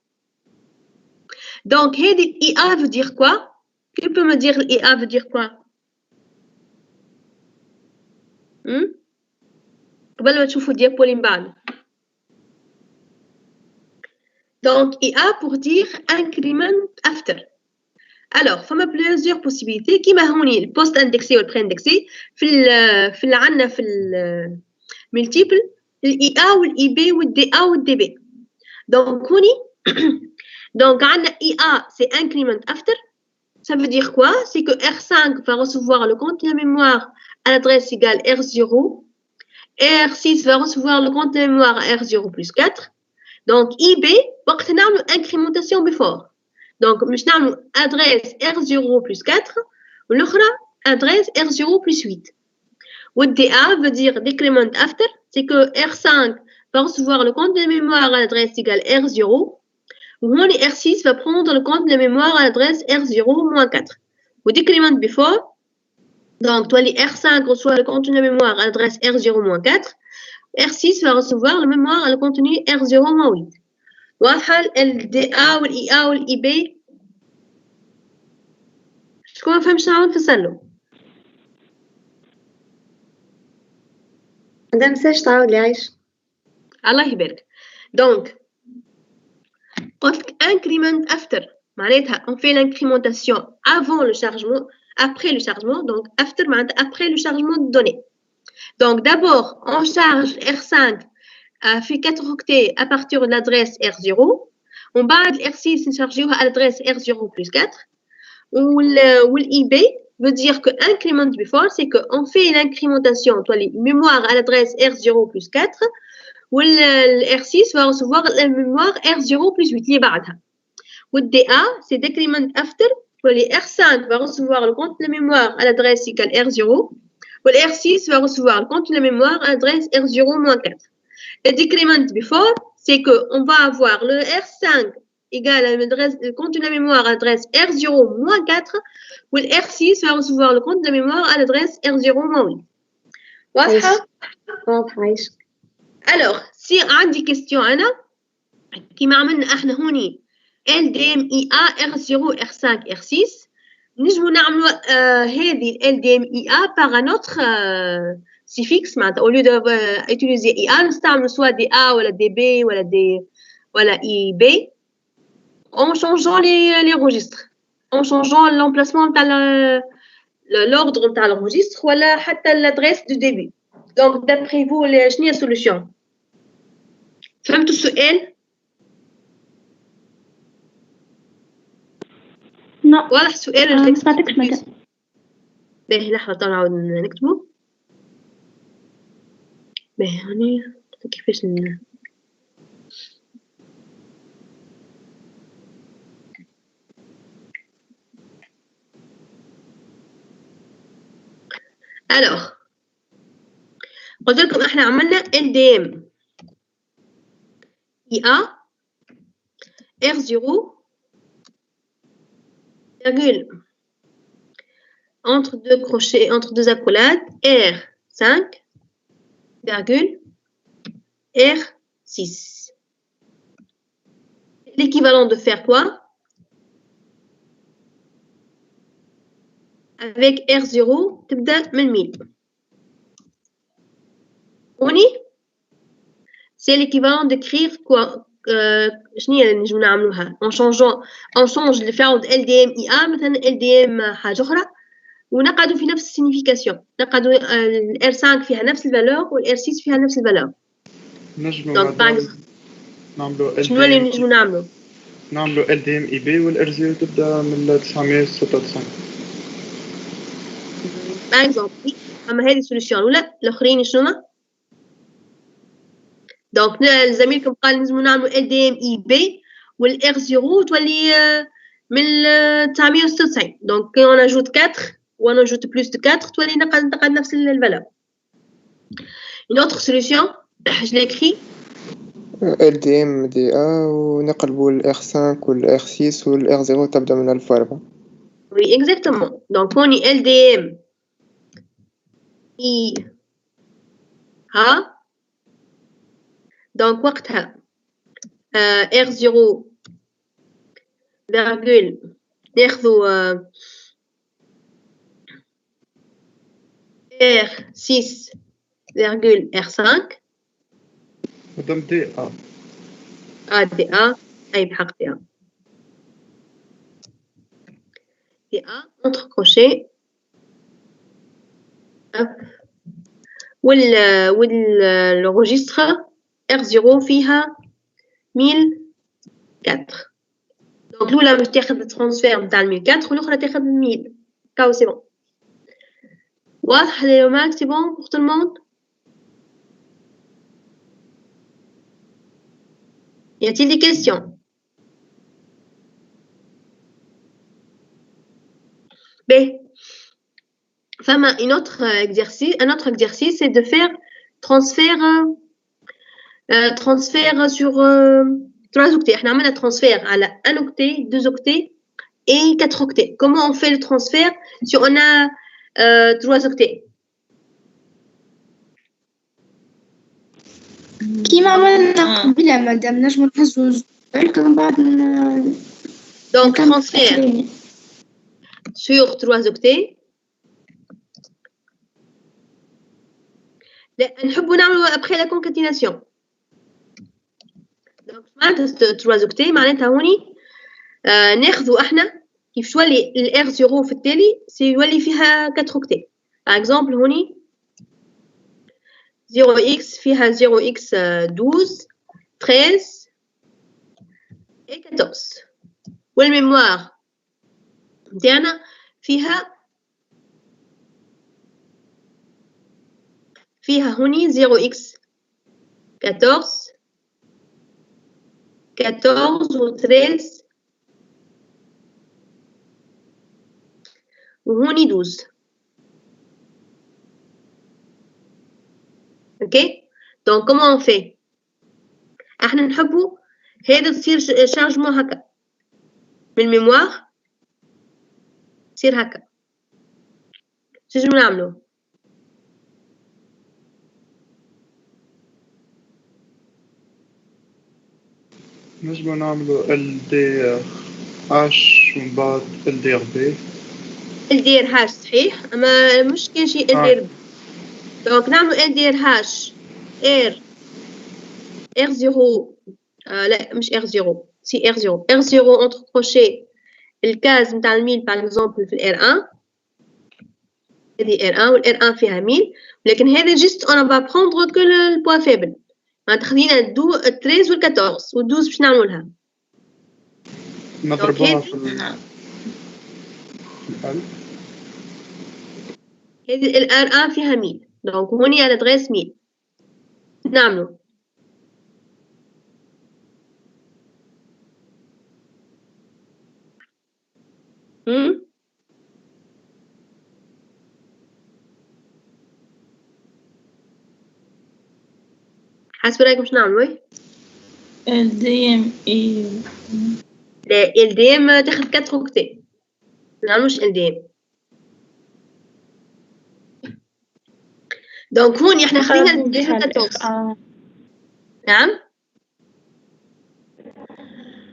دونك هذه IA veut dire quoi? Qui peut me dire IA veut dire quoi? قبل ما تشوفوا ديابو اللي من بعد. Donc IA pour dire increment after. Alors, فما plusieurs possibilités كيما هوني البوست اندكسي والبري اندكسي في اللي عندنا في الملتيبل الاي ا والاي بي والدي ا والدي بي. دونك هوني donc عندنا اي ا سي increment after. Ça veut dire quoi? C'est que R5 va recevoir le compte de la mémoire à l'adresse égale R0 et R6 va recevoir le compte de la mémoire à R0 plus 4. Donc IB وقت نعملوا incrémentation before. Donc مش نعملوا adresse R0 plus 4 والأخرى adresse R0 plus 8. Ou DA veut dire decrement after, c'est que R5 va recevoir le compte de la mémoire à l'adresse égale R0. Ou R6 va prendre le compte de la mémoire à l'adresse R0-4. Ou decrement before, donc toi les R5 reçoit le contenu de la mémoire à l'adresse R0-4. R6 va recevoir le mémoire à le contenu R0-8. واضحة ال DA وال EA وال EB. شكون فهم شنو عم نفسرلو؟ ما نساش تعاود لي عايش. الله يبارك. دونك قلت increment after معناتها on fait l'incrémentation avant le chargement, après le chargement. Donc after معناتها après le chargement de données. Donc d'abord on charge R5 fait 4 octets à partir de l'adresse R0. On بعد R6 نشارجيوها à l'adresse R0 plus 4. والIB veut dire que increment before, c'est qu'on fait l'incrémentation de la mémoire à l'adresse R0 plus 4. والR6 va recevoir la mémoire R0 plus 8 اللي بعدها. والDA c'est decrement after. والR5 va recevoir le compte de la mémoire à l'adresse égale R0. والR6 va recevoir le compte de la mémoire à l'adresse R0-4. Le decrement before, c'est qu'on va avoir le R5 égale le compte de la mémoire à l'adresse R0-4. Ou le R6 va recevoir le compte de la mémoire à l'adresse R0-8. واضحة؟ Alors, si on des questions, Anna, qui m'amène à هوني LDMIA R0 R5 R6, نجمو نعملو هذه LDMIA par un autre suffixe. Au lieu d'utiliser IA, نستعملو soit DA ولا DB ولا IB en changeant les registres, en changeant l'emplacement de l'ordre de l'enregistre ou l'adresse du début. Donc, d'après vous, شنو هي السوليوشن؟ فهمتوا السؤال؟ واضح السؤال ولا نعطيكش مجال. باهي لحظة تو نعاود نكتبو. باهي هاني كيفاش Alors, قلت لكم احنا عملنا LDM IA R0 virgule entre deux crochets, entre deux accolades R5 virgule R6. L'équivalent de faire quoi? Avec R0 تبدأ من 1000. C'est l'équivalent d'écrire quoi? شنو هي اللي نجمو نعملوها؟ on change الفعل LDM IA مثلا LDM حاجة أخرى ونقعدوا في نفس السينيفيكاسيون. نقعدوا R5 فيها نفس الفالور والR6 فيها نفس الفالور. نجمو نعملو شنو اللي نجمو نعملو LDM IB والR0 تبدا من 996. باغ اكزومبل اما هذه سوليوشن ولا الاخرين شنو؟ دونك زميلكم قال لازم نعملوا LDM IB والR0 تولي من 996. Donc on ajoute 4 ou on ajoute plus de 4 تولي نقعد نفس الفالور. Une autre solution, je l'écris. LDM DA ونقلبوا R5 والR6 والR0 تبدأ من 1004. Oui, exactement. Donc on est LDM IA. Donc وقتها R0 virgule ناخذوا R6 virgule R5 مدام دي دي A أي بحق دي A. c'est A entre crochets. le registre R0 فيها 1004. Donc l'oula باش تاخذ الترانسفير نتاع 1004 والاخرى تاخذ 1000. كاو سي بون. واضح لي ماك سي بون pour tout le monde. Y a-t-il des questions? B. Enfin, un autre exercice, c'est de faire transfert sur 3 octets. On a un transfert à 1 octet, 2 octets et 4 octets. Comment on fait le transfert si on a 3 octets? كيما عملنا قبيلة مادام نجمو نهزو من بعد Donc, transfert sur 3 octets. نحبوا نعملوا après la concaténation. Donc معناتها 3 octets معناتها هوني ناخذوا احنا كيف شو اللي الار 0 في التالي يولي فيها 4 octets. Par exemple هوني 0x فيها 0x 12 13 et 14. والميموار نتاعنا فيها هوني 0x 14 و 13 وهوني 12. اوكي دونك كومون اون في احنا نحبوا هذا تصير شارجمون هكا من الميموار تصير هكا. شنو نعملوا؟ نجمو نعملو LDR H ومن بعد LDR B. LDR H صحيح اما مش كان شيء LDR B. دونك نعملو LDR H R0 لا مش R0 سي R0 entre crochet الكاز نتاع الميل باغ اكزومبل في R1 هذه R1 والR1 فيها 1000 ولكن هذا جست اون با بروندر كو البوا فيبل معناتها خدينا 13 وال 14 وال 12 باش نعملوا لها نضربوها في هذه الR1 فيها 1000 دونك هوني على ادريس 1000 نعملوا حسب رايكم شنو نعملوا؟ LDM لا LDM تاخذ 4 اوكتي ما نعملوش LDM. دونك هون احنا خدينا ال14. نعم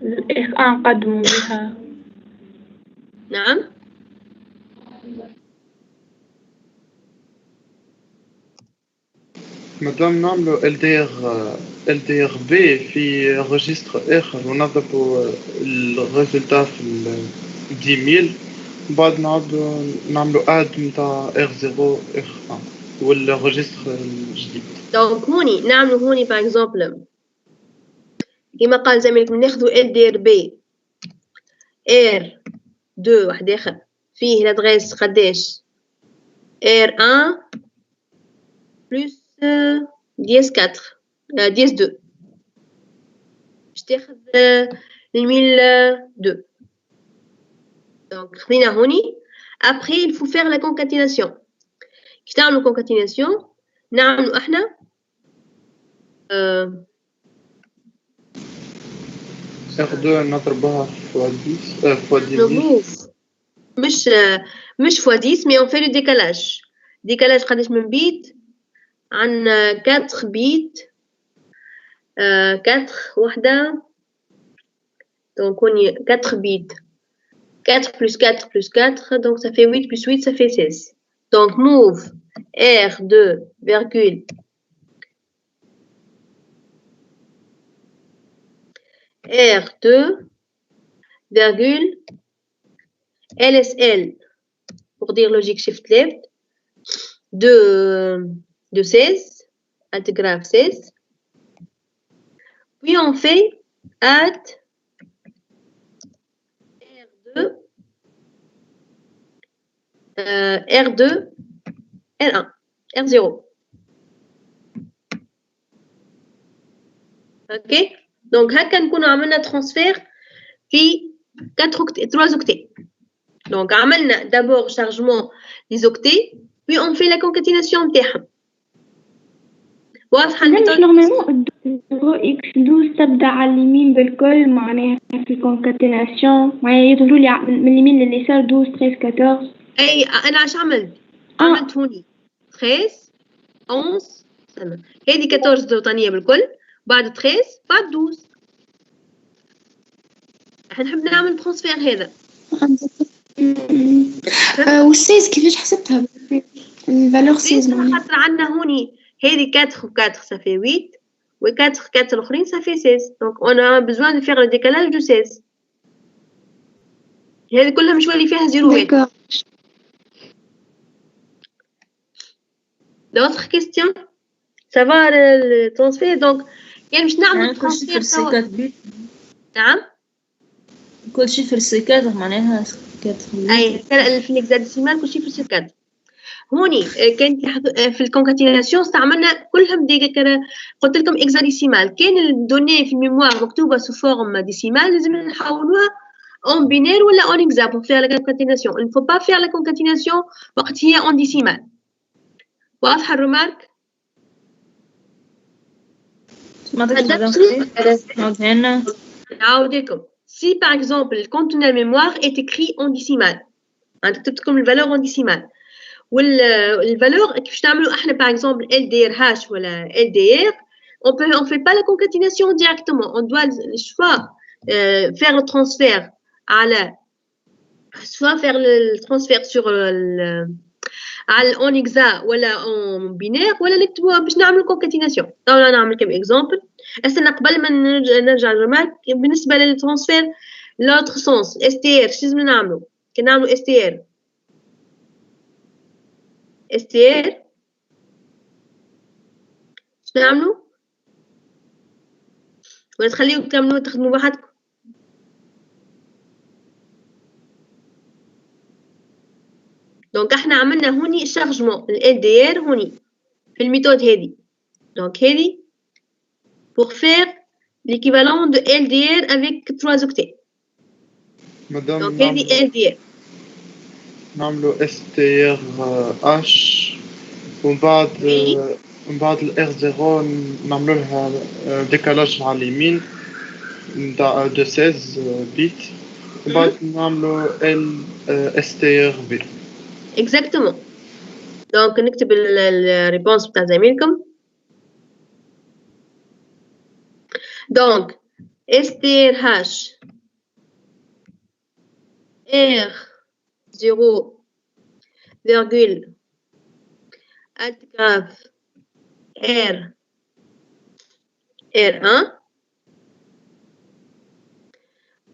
الإخ نقدموا بها. نعم مادام نعملو LDR B في ريجستر آخر ونضربو الريزلتا في 10000 بعد نعملو اد نتاع R0 R1 والريجستر الجديد. دونك هوني نعملو هوني باغ اكزومبل كيما قال زميلكم ناخذوا LDR B R2 واحد آخر فيه لادغيس قداش R1 بلس ديس 4 ديس 2 باش تاخذ 1002. دونك خدينا هوني ابري il faut faire la concaténation. كي تعملوا concaténation نعملوا احنا R2 نضربها فوا 10 مش فوا 10 mais on fait le décalage قداش من بيت عن 4 بيت 4 وحدة donc on y 4 bits 4 plus 4 plus 4 donc ça fait 8 plus 8 ça fait 16 donc move R2 virgule R2 virgule LSL pour dire logique shift left de 16 intégrale 16. Puis on fait add R2 R1 R0. OK. Donc هكا نكونوا عملنا transfert في 3 octets. Donc عملنا d'abord chargement des octets puis on fait la concaténation نتاعهم. واضحة الميثود؟ نورمالمون 0x12 تبدا على اليمين بالكل معناها في الكونكاتيناسيون معناها يظهروا لي من اليمين لليسار 12 13 14. اي انا اش عملت؟ عملت هوني 13 11 سنة. هذه 14 وطنية بالكل بعد 13 بعد 12. احنا نحب نعمل ترانسفير هذا. والسيز كيفاش حسبتها؟ الفالور سيز خاطر عندنا هوني هذه 4 و 4 ça fait 8 و 4 4 الاخرين ça fait 16. donc on a besoin de faire le décalage de 16. هذه كلها مش ولي فيها زيروات. d'autres questions? ça va le transfert donc يعني مش نعمل transfert سوا. نعم كل شيء في السيكات معناها 4. اي في الهكساديسيمال كل شيء في السيكات. هوني كانت في الكونكاتيناسيون استعملنا كلهم قلت لكم هكساديسيمال. كان الدوني في الميموار مكتوبه سو فورم ديسيمال لازم نحولوها اون بينير ولا اون هكزا pour faire la concaténation. il ne faut pas faire la concaténation وقت هي اون ديسيمال. واضحه الرمارك؟ نعاود لكم. si par exemple le conteneur mémoire est écrit en décimal انت كتبت لكم الفالور en décimal والفالور كيفاش نعملوا احنا par exemple LDR ولا LDR on fait pas la concaténation directement. on doit soit faire le transfert على soit faire le transfert sur على en hexa ولا en binaire ولا نكتبوها باش نعملوا concaténation. انا نعمل كم اكزامبل. استنى قبل ما نرجع للرمارك بالنسبه للترانسفير لوتر سونس STR شو لازم نعملوا؟ كي نعملوا STR شو نعملوا؟ ولا تخليهم تعملوا تخدموا وحدكم؟ دونك احنا عملنا هوني شارجمون ال LDR هوني في الميثود هذه. دونك هذه pour faire l'équivalent de LDR avec 3 octets. Madame, donc هذه LDR نعملوا STRH ومن بعد ال R0 نعملوا لها ديكالاج على اليمين نتاع دو 16 بيت وبعد نعملوا STRB. exactement. donc نكتب الريبونس بتاع زميلكم. donc STRH R0 virgule altgraphe R1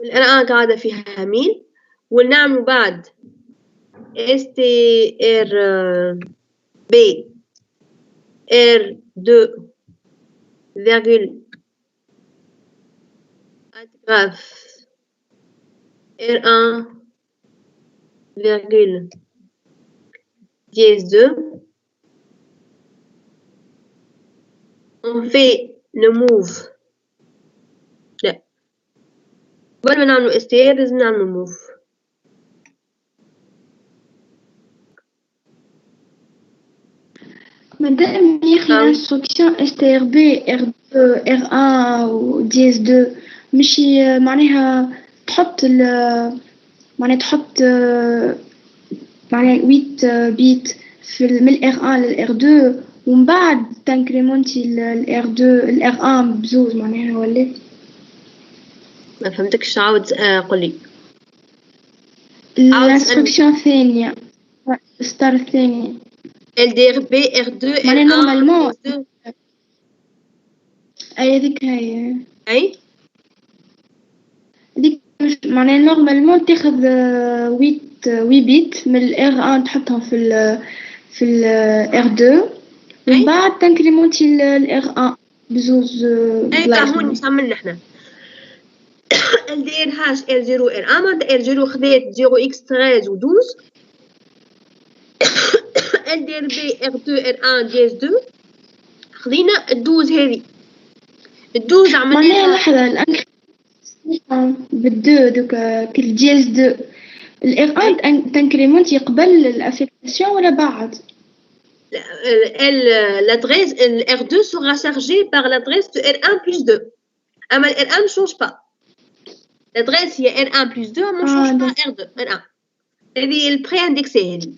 والR1 قاعدة فيها ميل ونعمل بعد STRB R2 virgule altgraphe R1 virgule dièse 2. on fait le move. لا قبل ما نعملوا STR لازم نعملوا move. مادام ياخي l'instruction STRB R2 R1 و dièse 2 مشي معناها تحط معناها تحط معناها 8 بيت في من R1 لل R2 ومن بعد تنكريمونتي ال R2 ال R1 بزوز معناها ولا ما فهمتكش. عاود قولي الانستركشن الثانية ستار الثانية LDRB R2 معناها R1 نورمالمون اي هذيك هي اي هذيك معناها نورمالمون تاخذ 8 8 بيت من ال R1 تحطهم في ال R2 ومن بعد تنكريمونتي ال R1 بزوز بلايص. هون مش عملنا احنا LDR هاش R0 R1 معناتها R0 خذيت 0x13 و12 LDR B R2 R1 DS2 خذينا ال12 هذه ال12 عملناها لحظة بالدو دوكا كل جيز دو الإغاد تنكريمونت يقبل الأفكتاسيون ولا بعد؟ l'adresse R2 sera chargée par l'adresse de R1 plus 2. أما R1 ne change pas. L'adresse هي R1 plus 2 ما change pas R2 R1. هذه البري اندكسي هذه.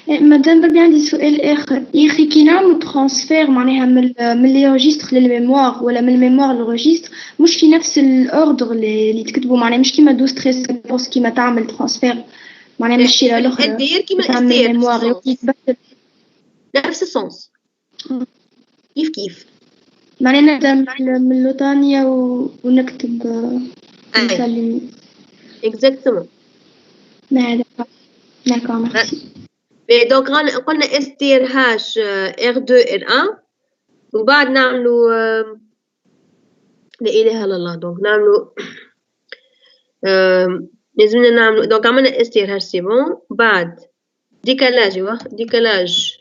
مادام بربي عندي سؤال آخر يخي كي نعملو ترانسفير معناها من لي ريجستر للميموار ولا من الميموار للريجستر مش في نفس الأوردر اللي تكتبوا معناها مش كيما 12 13 كيما تعمل ترانسفير معناها مش شي الأخرى الدير كيما الميموار نفس السونس كيف معناها نبدا من لوطانيا ونكتب نسلم اكزاكتومون. D'accord, merci. Donc قلنا STR هاش R2 R1 وبعد نعملو لا إله إلا الله دونك نعملو لازمنا نعملو دونك عملنا STR هاش سي بون بعد décalage décalage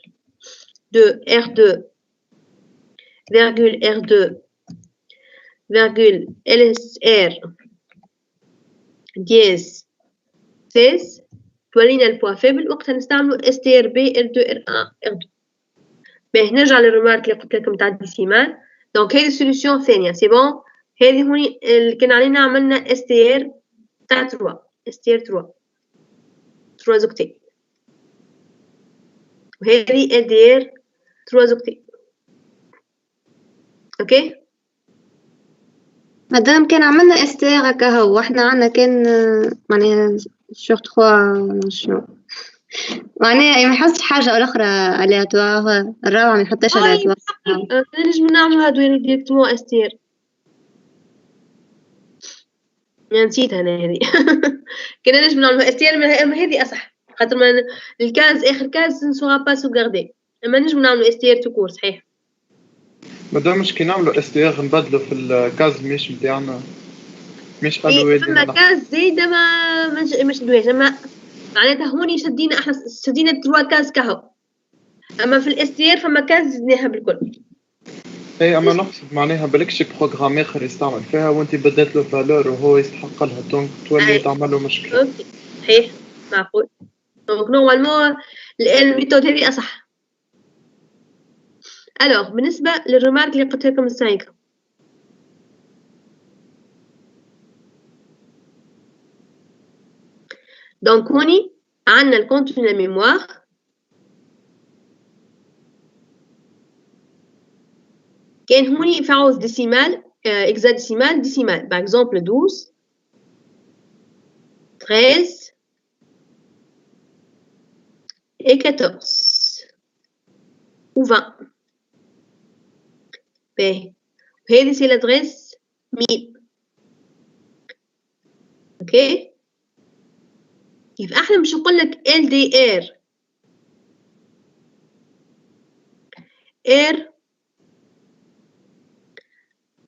de R2 virgule R2 virgule LSR dièse 16 تولينا البوا فيبل وقتها نستعملوا STRB R2 R1 R2. باهي نرجع للرمارك اللي قلت لكم تاع الديسيمال. دونك هذه السوليسيون الثانية سي بون. هذه هوني اللي كان علينا عملنا STR تاع 3 STR 3 زوكتي وهذه LDR 3 زوكتي. اوكي مادام كان عملنا STR هكا هو واحنا عندنا كان معناها شوف 3 شنو معناها ما يحطش حاجة أخرى ألياتوار الروعة ما يحطش ألياتوار. نجم نعمل هادو ديريكتومون استير نسيت أنا هذه كنا نجم نعمل استير أما هذه أصح خاطر ما الكاز آخر كاز نسوها با سوغاردي أما نجم نعمل استير تكور صحيح. مادامش كي نعملوا استير نبدلوا في الكاز مش بتاعنا مش قالوا فما كاز زايده مش دويش اما معناتها هوني شدينا احنا شدينا 3 كاز كهو اما في الاستير فما كاز زدناها بالكل. اي اما نقصد معناها بالكش بروغرام اخر يستعمل فيها وانت بدلت له فالور وهو يستحق لها دونك تولي تعمل له مشكله. اوكي صحيح معقول. دونك نورمالمون الميثود هذه اصح. الوغ بالنسبه للريمارك اللي قلت لكم السايكه دونك هوني عندنا الكونتوني لا ميموار كاين هوني فعوز ديسيمال هكزاديسيمال ديسيمال باغ اكزومبل 12 13 et 14 ou 20 باهي وهذه سي لادريس 1000 اوكي. كيف احنا مش نقول لك LDR R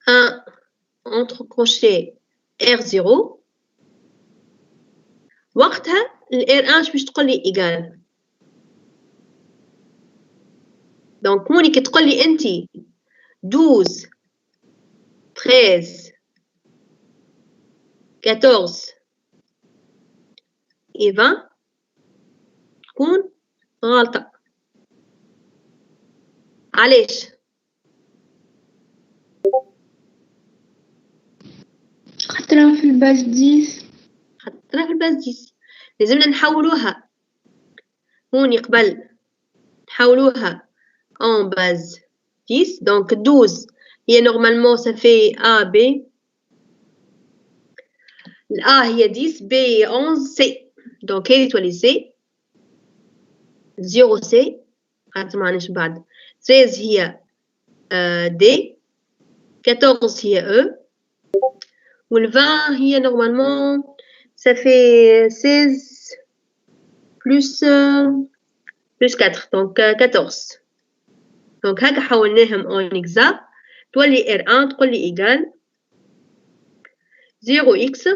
1 entre crochet R0 وقتها ال R1 باش تقول لي إيجال. دونك هوني كي تقول لي أنت 12 13 14 et 20 تكون غلطة. علاش؟ خاطرها في الباز 10 خاطرها في الباز 10 لازمنا نحولوها هوني قبل نحولوها en base 10 donc 12 هي normalement ça fait A B A هي 10 B هي 11 C donc هذه تولي C 0 C خاطر معناش بعد 13 هي D 14 هي E وال 20 هي normalement ça fait 16 plus 4 donc 14. donc هكا حولناهم en hexa تولي R1 تقول لي égal 0x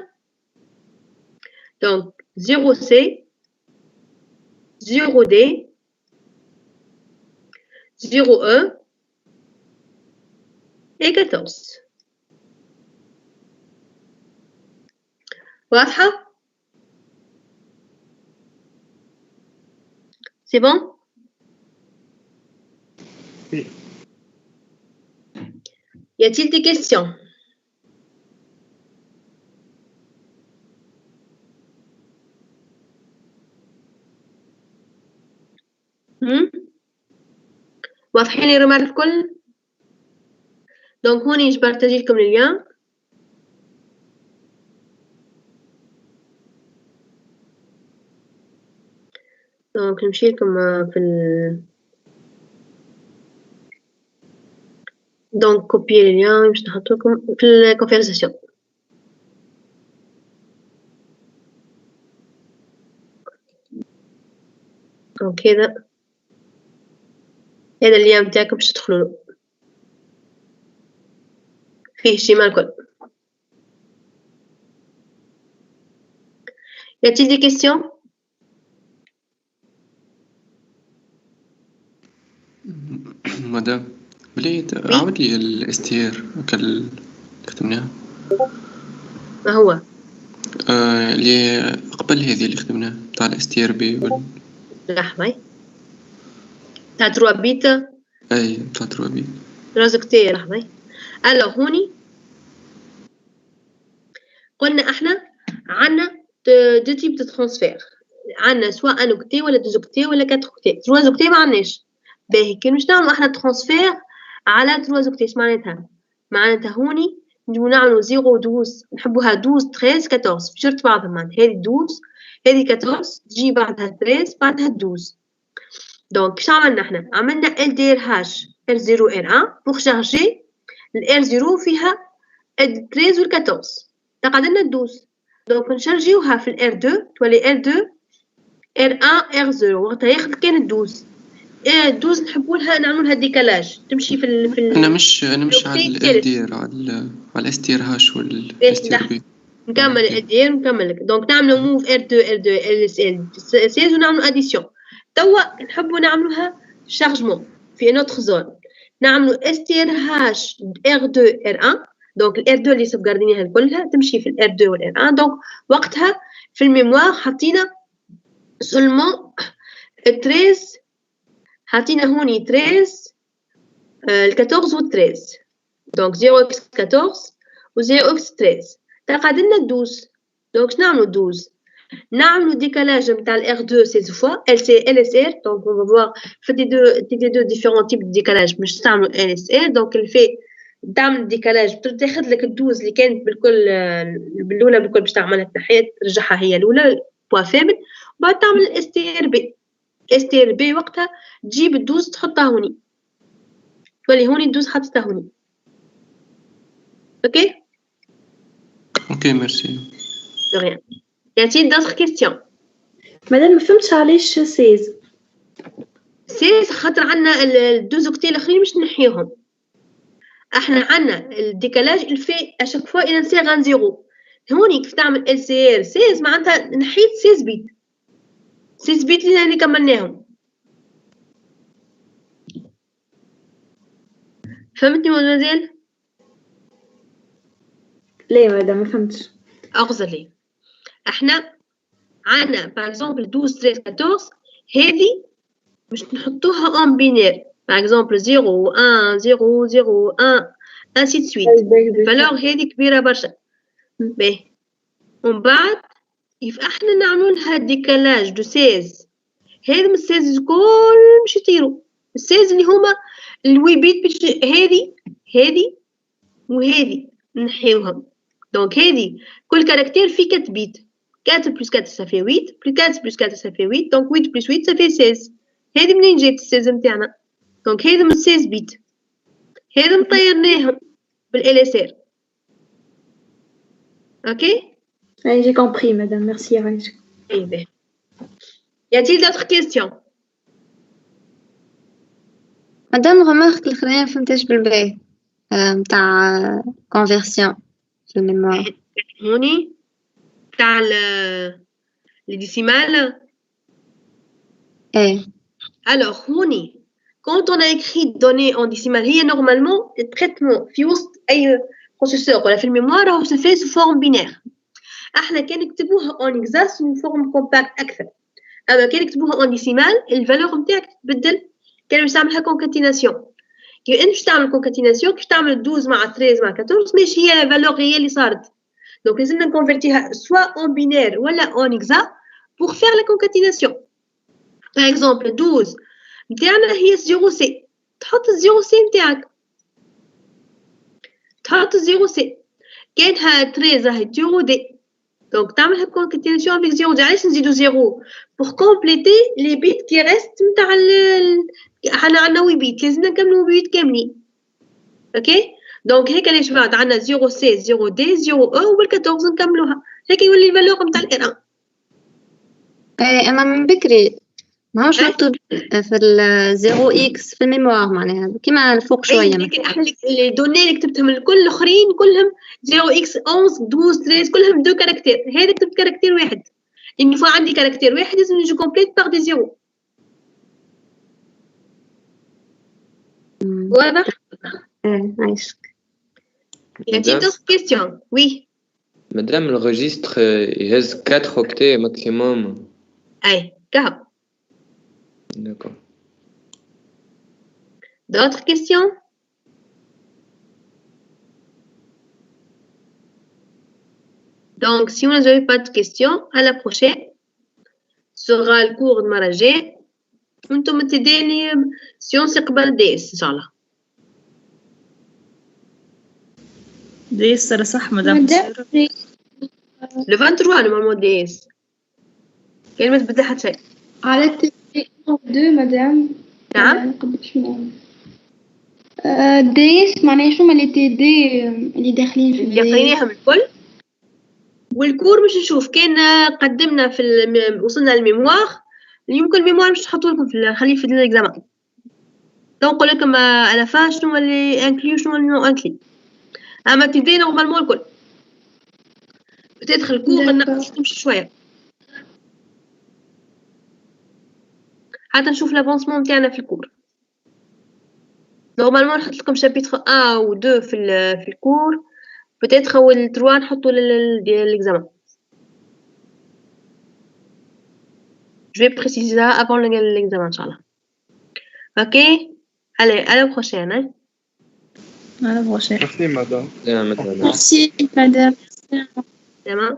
donc 0c 0d 0e et 14. واضحة؟ C'est bon? Oui. Y a-t-il des questions? واضحين يا رمال الكل؟ دونك هوني جبرتجي لكم اللين. دونك نمشي لكم في دونك كوبي اللين باش نحطو لكم في الكونفرساسيون. دونك هذا اللين بتاعكم باش تدخلوا له فيه الشمال الكل. Y a-t-il des questions? مدام بلي عاود لي الاستير اللي خدمناها. ما هو؟ اللي قبل هذه اللي خدمناها تاع الاستير بي لحظة تاع 3 بيت. اي تاع 3 بيت رازقتي لحظة. الو هوني قلنا احنا عنا دو تيب دو ترانسفير، عنا سواء ان اوكتي ولا 2 اوكتي ولا 4 اوكتي. 3 اوكتي ما عناش. باهي كي باش نعملو احنا ترانسفير على 3 اوكتي اش معناتها هوني نجيو نعملو 0 12 نحبوها 12 13 14 بشرط بعضهم معناتها هذه 12 هذه 14 تجي بعدها 13 بعدها 12. دونك كش عملنا احنا؟ عملنا ال دي ار هاش ال 0 ار 1 بوغ شارجي ال 0 فيها ال 13 وال 14 تقعدلنا 12. دونك نشارجيوها في ال R2 تولي R2 R1 R0 وقتها ياخذ كان 12. 12 نحبوا لها نعملوا لها ديكالاج تمشي في انا مش على الدير على الاستير هاش والاستير بي. نكمل الدير نكمل. دونك نعملوا موف R2 LSL 16 ونعملوا اديسيون. توا نحبوا نعملوها شارجمون في نوتر زون نعملوا استير هاش R2 R1. دونك ال R2 اللي سبقاردينيها كلها تمشي في ال R2 وال R1. دونك وقتها في الميموار حطينا سولمون 13 حطينا هوني 13 ال 14 و 13 دونك 0x 14 و 0x 13 تقعدلنا 12. دونك شنعملو 12 نعملو ديكالاج نتاع ال R2 16 فوا LSR. دونك on va voir fait des deux différents types de décalage باش تعملو LSR. دونك اللي في تعمل ديكالاج تاخذ لك الدوز اللي كانت بالكل بالاولى بالكل باش تعملها تنحيها ترجعها هي الاولى بوا فابل وبعد تعمل الاستير بي. استير بي وقتها تجيب الدوز تحطها هوني تولي هوني الدوز حطيتها هوني. اوكي ميرسي. دو ريان. ياتي d'autres questions؟ مادام ما فهمتش علاش 16 خاطر عندنا الدوز اوكتي الاخرين مش نحيهم. احنا عندنا الديكالاج الفي اشاك فوا الى نسيغ عن زيرو. هوني كيف تعمل ال سي ار 16 معناتها نحيت 16 بيت 6 بيت اللي كملناهم. فهمتني مدمزيل؟ لا مادام ما فهمتش. اغزر لي. احنا عندنا باغ اكزومبل 12 13 14 هذه باش نحطوها اون بينير باغ اكزومبل 0 1 0 0 1 ainsi de suite. فالور هذه كبيره برشا. باهي ومن بعد كيف احنا نعملوا لها ديكالاج دو 16 هذا من 16 الكل باش يطيروا. 16 اللي هما الوي بيت باش هذه وهذه نحيوهم. دونك هذه كل كاركتير فيه 4 بيت 4 بلس 4 ça fait 8 plus 4 plus 4 ça fait 8 donc 8 plus 8 ça fait 16. هذه منين جات 16 نتاعنا؟ دونك هذا من 16 بيت هذا مطيرناهم بالاليسير. اوكي J'ai compris, madame. Merci, Aïcha. Y a-t-il d'autres questions? مادام remarque الأخرانية ما فهمتهاش بالباهي متاع conversion في الميموار. هوني تاع les décimales. Alors, هوني quand on a écrit données en décimales, هي normalement le traitement في وسط أي processeur ولا في الميموار راهو se fait sous forme binaire. احنا كان نكتبوها en hexa sous forme compact أكثر. أما كان نكتبوها en décimal الفالور نتاعك تتبدل كان باش تعملها concaténation. كي انت باش تعمل concaténation كيف تعمل 12 مع 13 مع 14 ماشي هي الفالور هي اللي صارت. Donc لازمنا نكونفرتيها soit en binaire ولا en hexa pour faire la concaténation. Par exemple 12 نتاعنا هي 0C تحط 0C نتاعك تحط 0C كانها 13 راهي 0D donc تعملها concaténation avec 0D علاش نزيدو 0 pour compléter les bits qui restent نتاع حنا عندنا 8 بيت لازمنا نكملو 8 كاملين اوكي دونك هيك علاش بعد عندنا 0C 0D 0E وبال14 نكملوها هيك يولي الفالور نتاع الار 1 انا من بكري ماهوش مكتوب في ال 0x في الميموار معناها كيما الفوق شويه لكن احنا لي دوني اللي كتبتهم الكل الاخرين كلهم 0x 11 12 13 كلهم دو كاركتير هذا كتبت كاركتير واحد لانه فوا عندي كاركتير واحد لازم نجي كومبليت باغ دي زيرو واضح عايشك y a-t-il d'autres questions oui madame le registre يهز 4 octets maximum اي كهو d'accord d'autres questions donc si vous n'avez pas de questions à la prochaine sera le cours de المرة الجاية وانتم تديني سيونس قبل ديس ان شاء الله ديس ترى صح مدام لو 23 نورمالمون ديس كاين ما تبدل حتى شيء على تي 2 مدام نعم ديس معناها شنو اللي تي دي اللي داخلين في اللي قريناهم الكل والكور باش نشوف كان قدمنا في وصلنا للميموار يمكن الميموار باش نحطو لكم في خليه في الاكزامان دونك نقول لكم على فا شنو اللي انكليو شنو اللي نو انكلي اما تبداي نورمالمون الكل بتدخل الكور نقص تمشي شويه حتى نشوف لافونسمون نتاعنا في الكور نورمالمون نحط لكم شابيتر 1 و 2 في الكور peut-être اول 3 نحطو للاكزامان je vais préciser ça avant l'examen inchallah ok allez à la prochaine hein? À la prochaine merci madame merci madame Demain.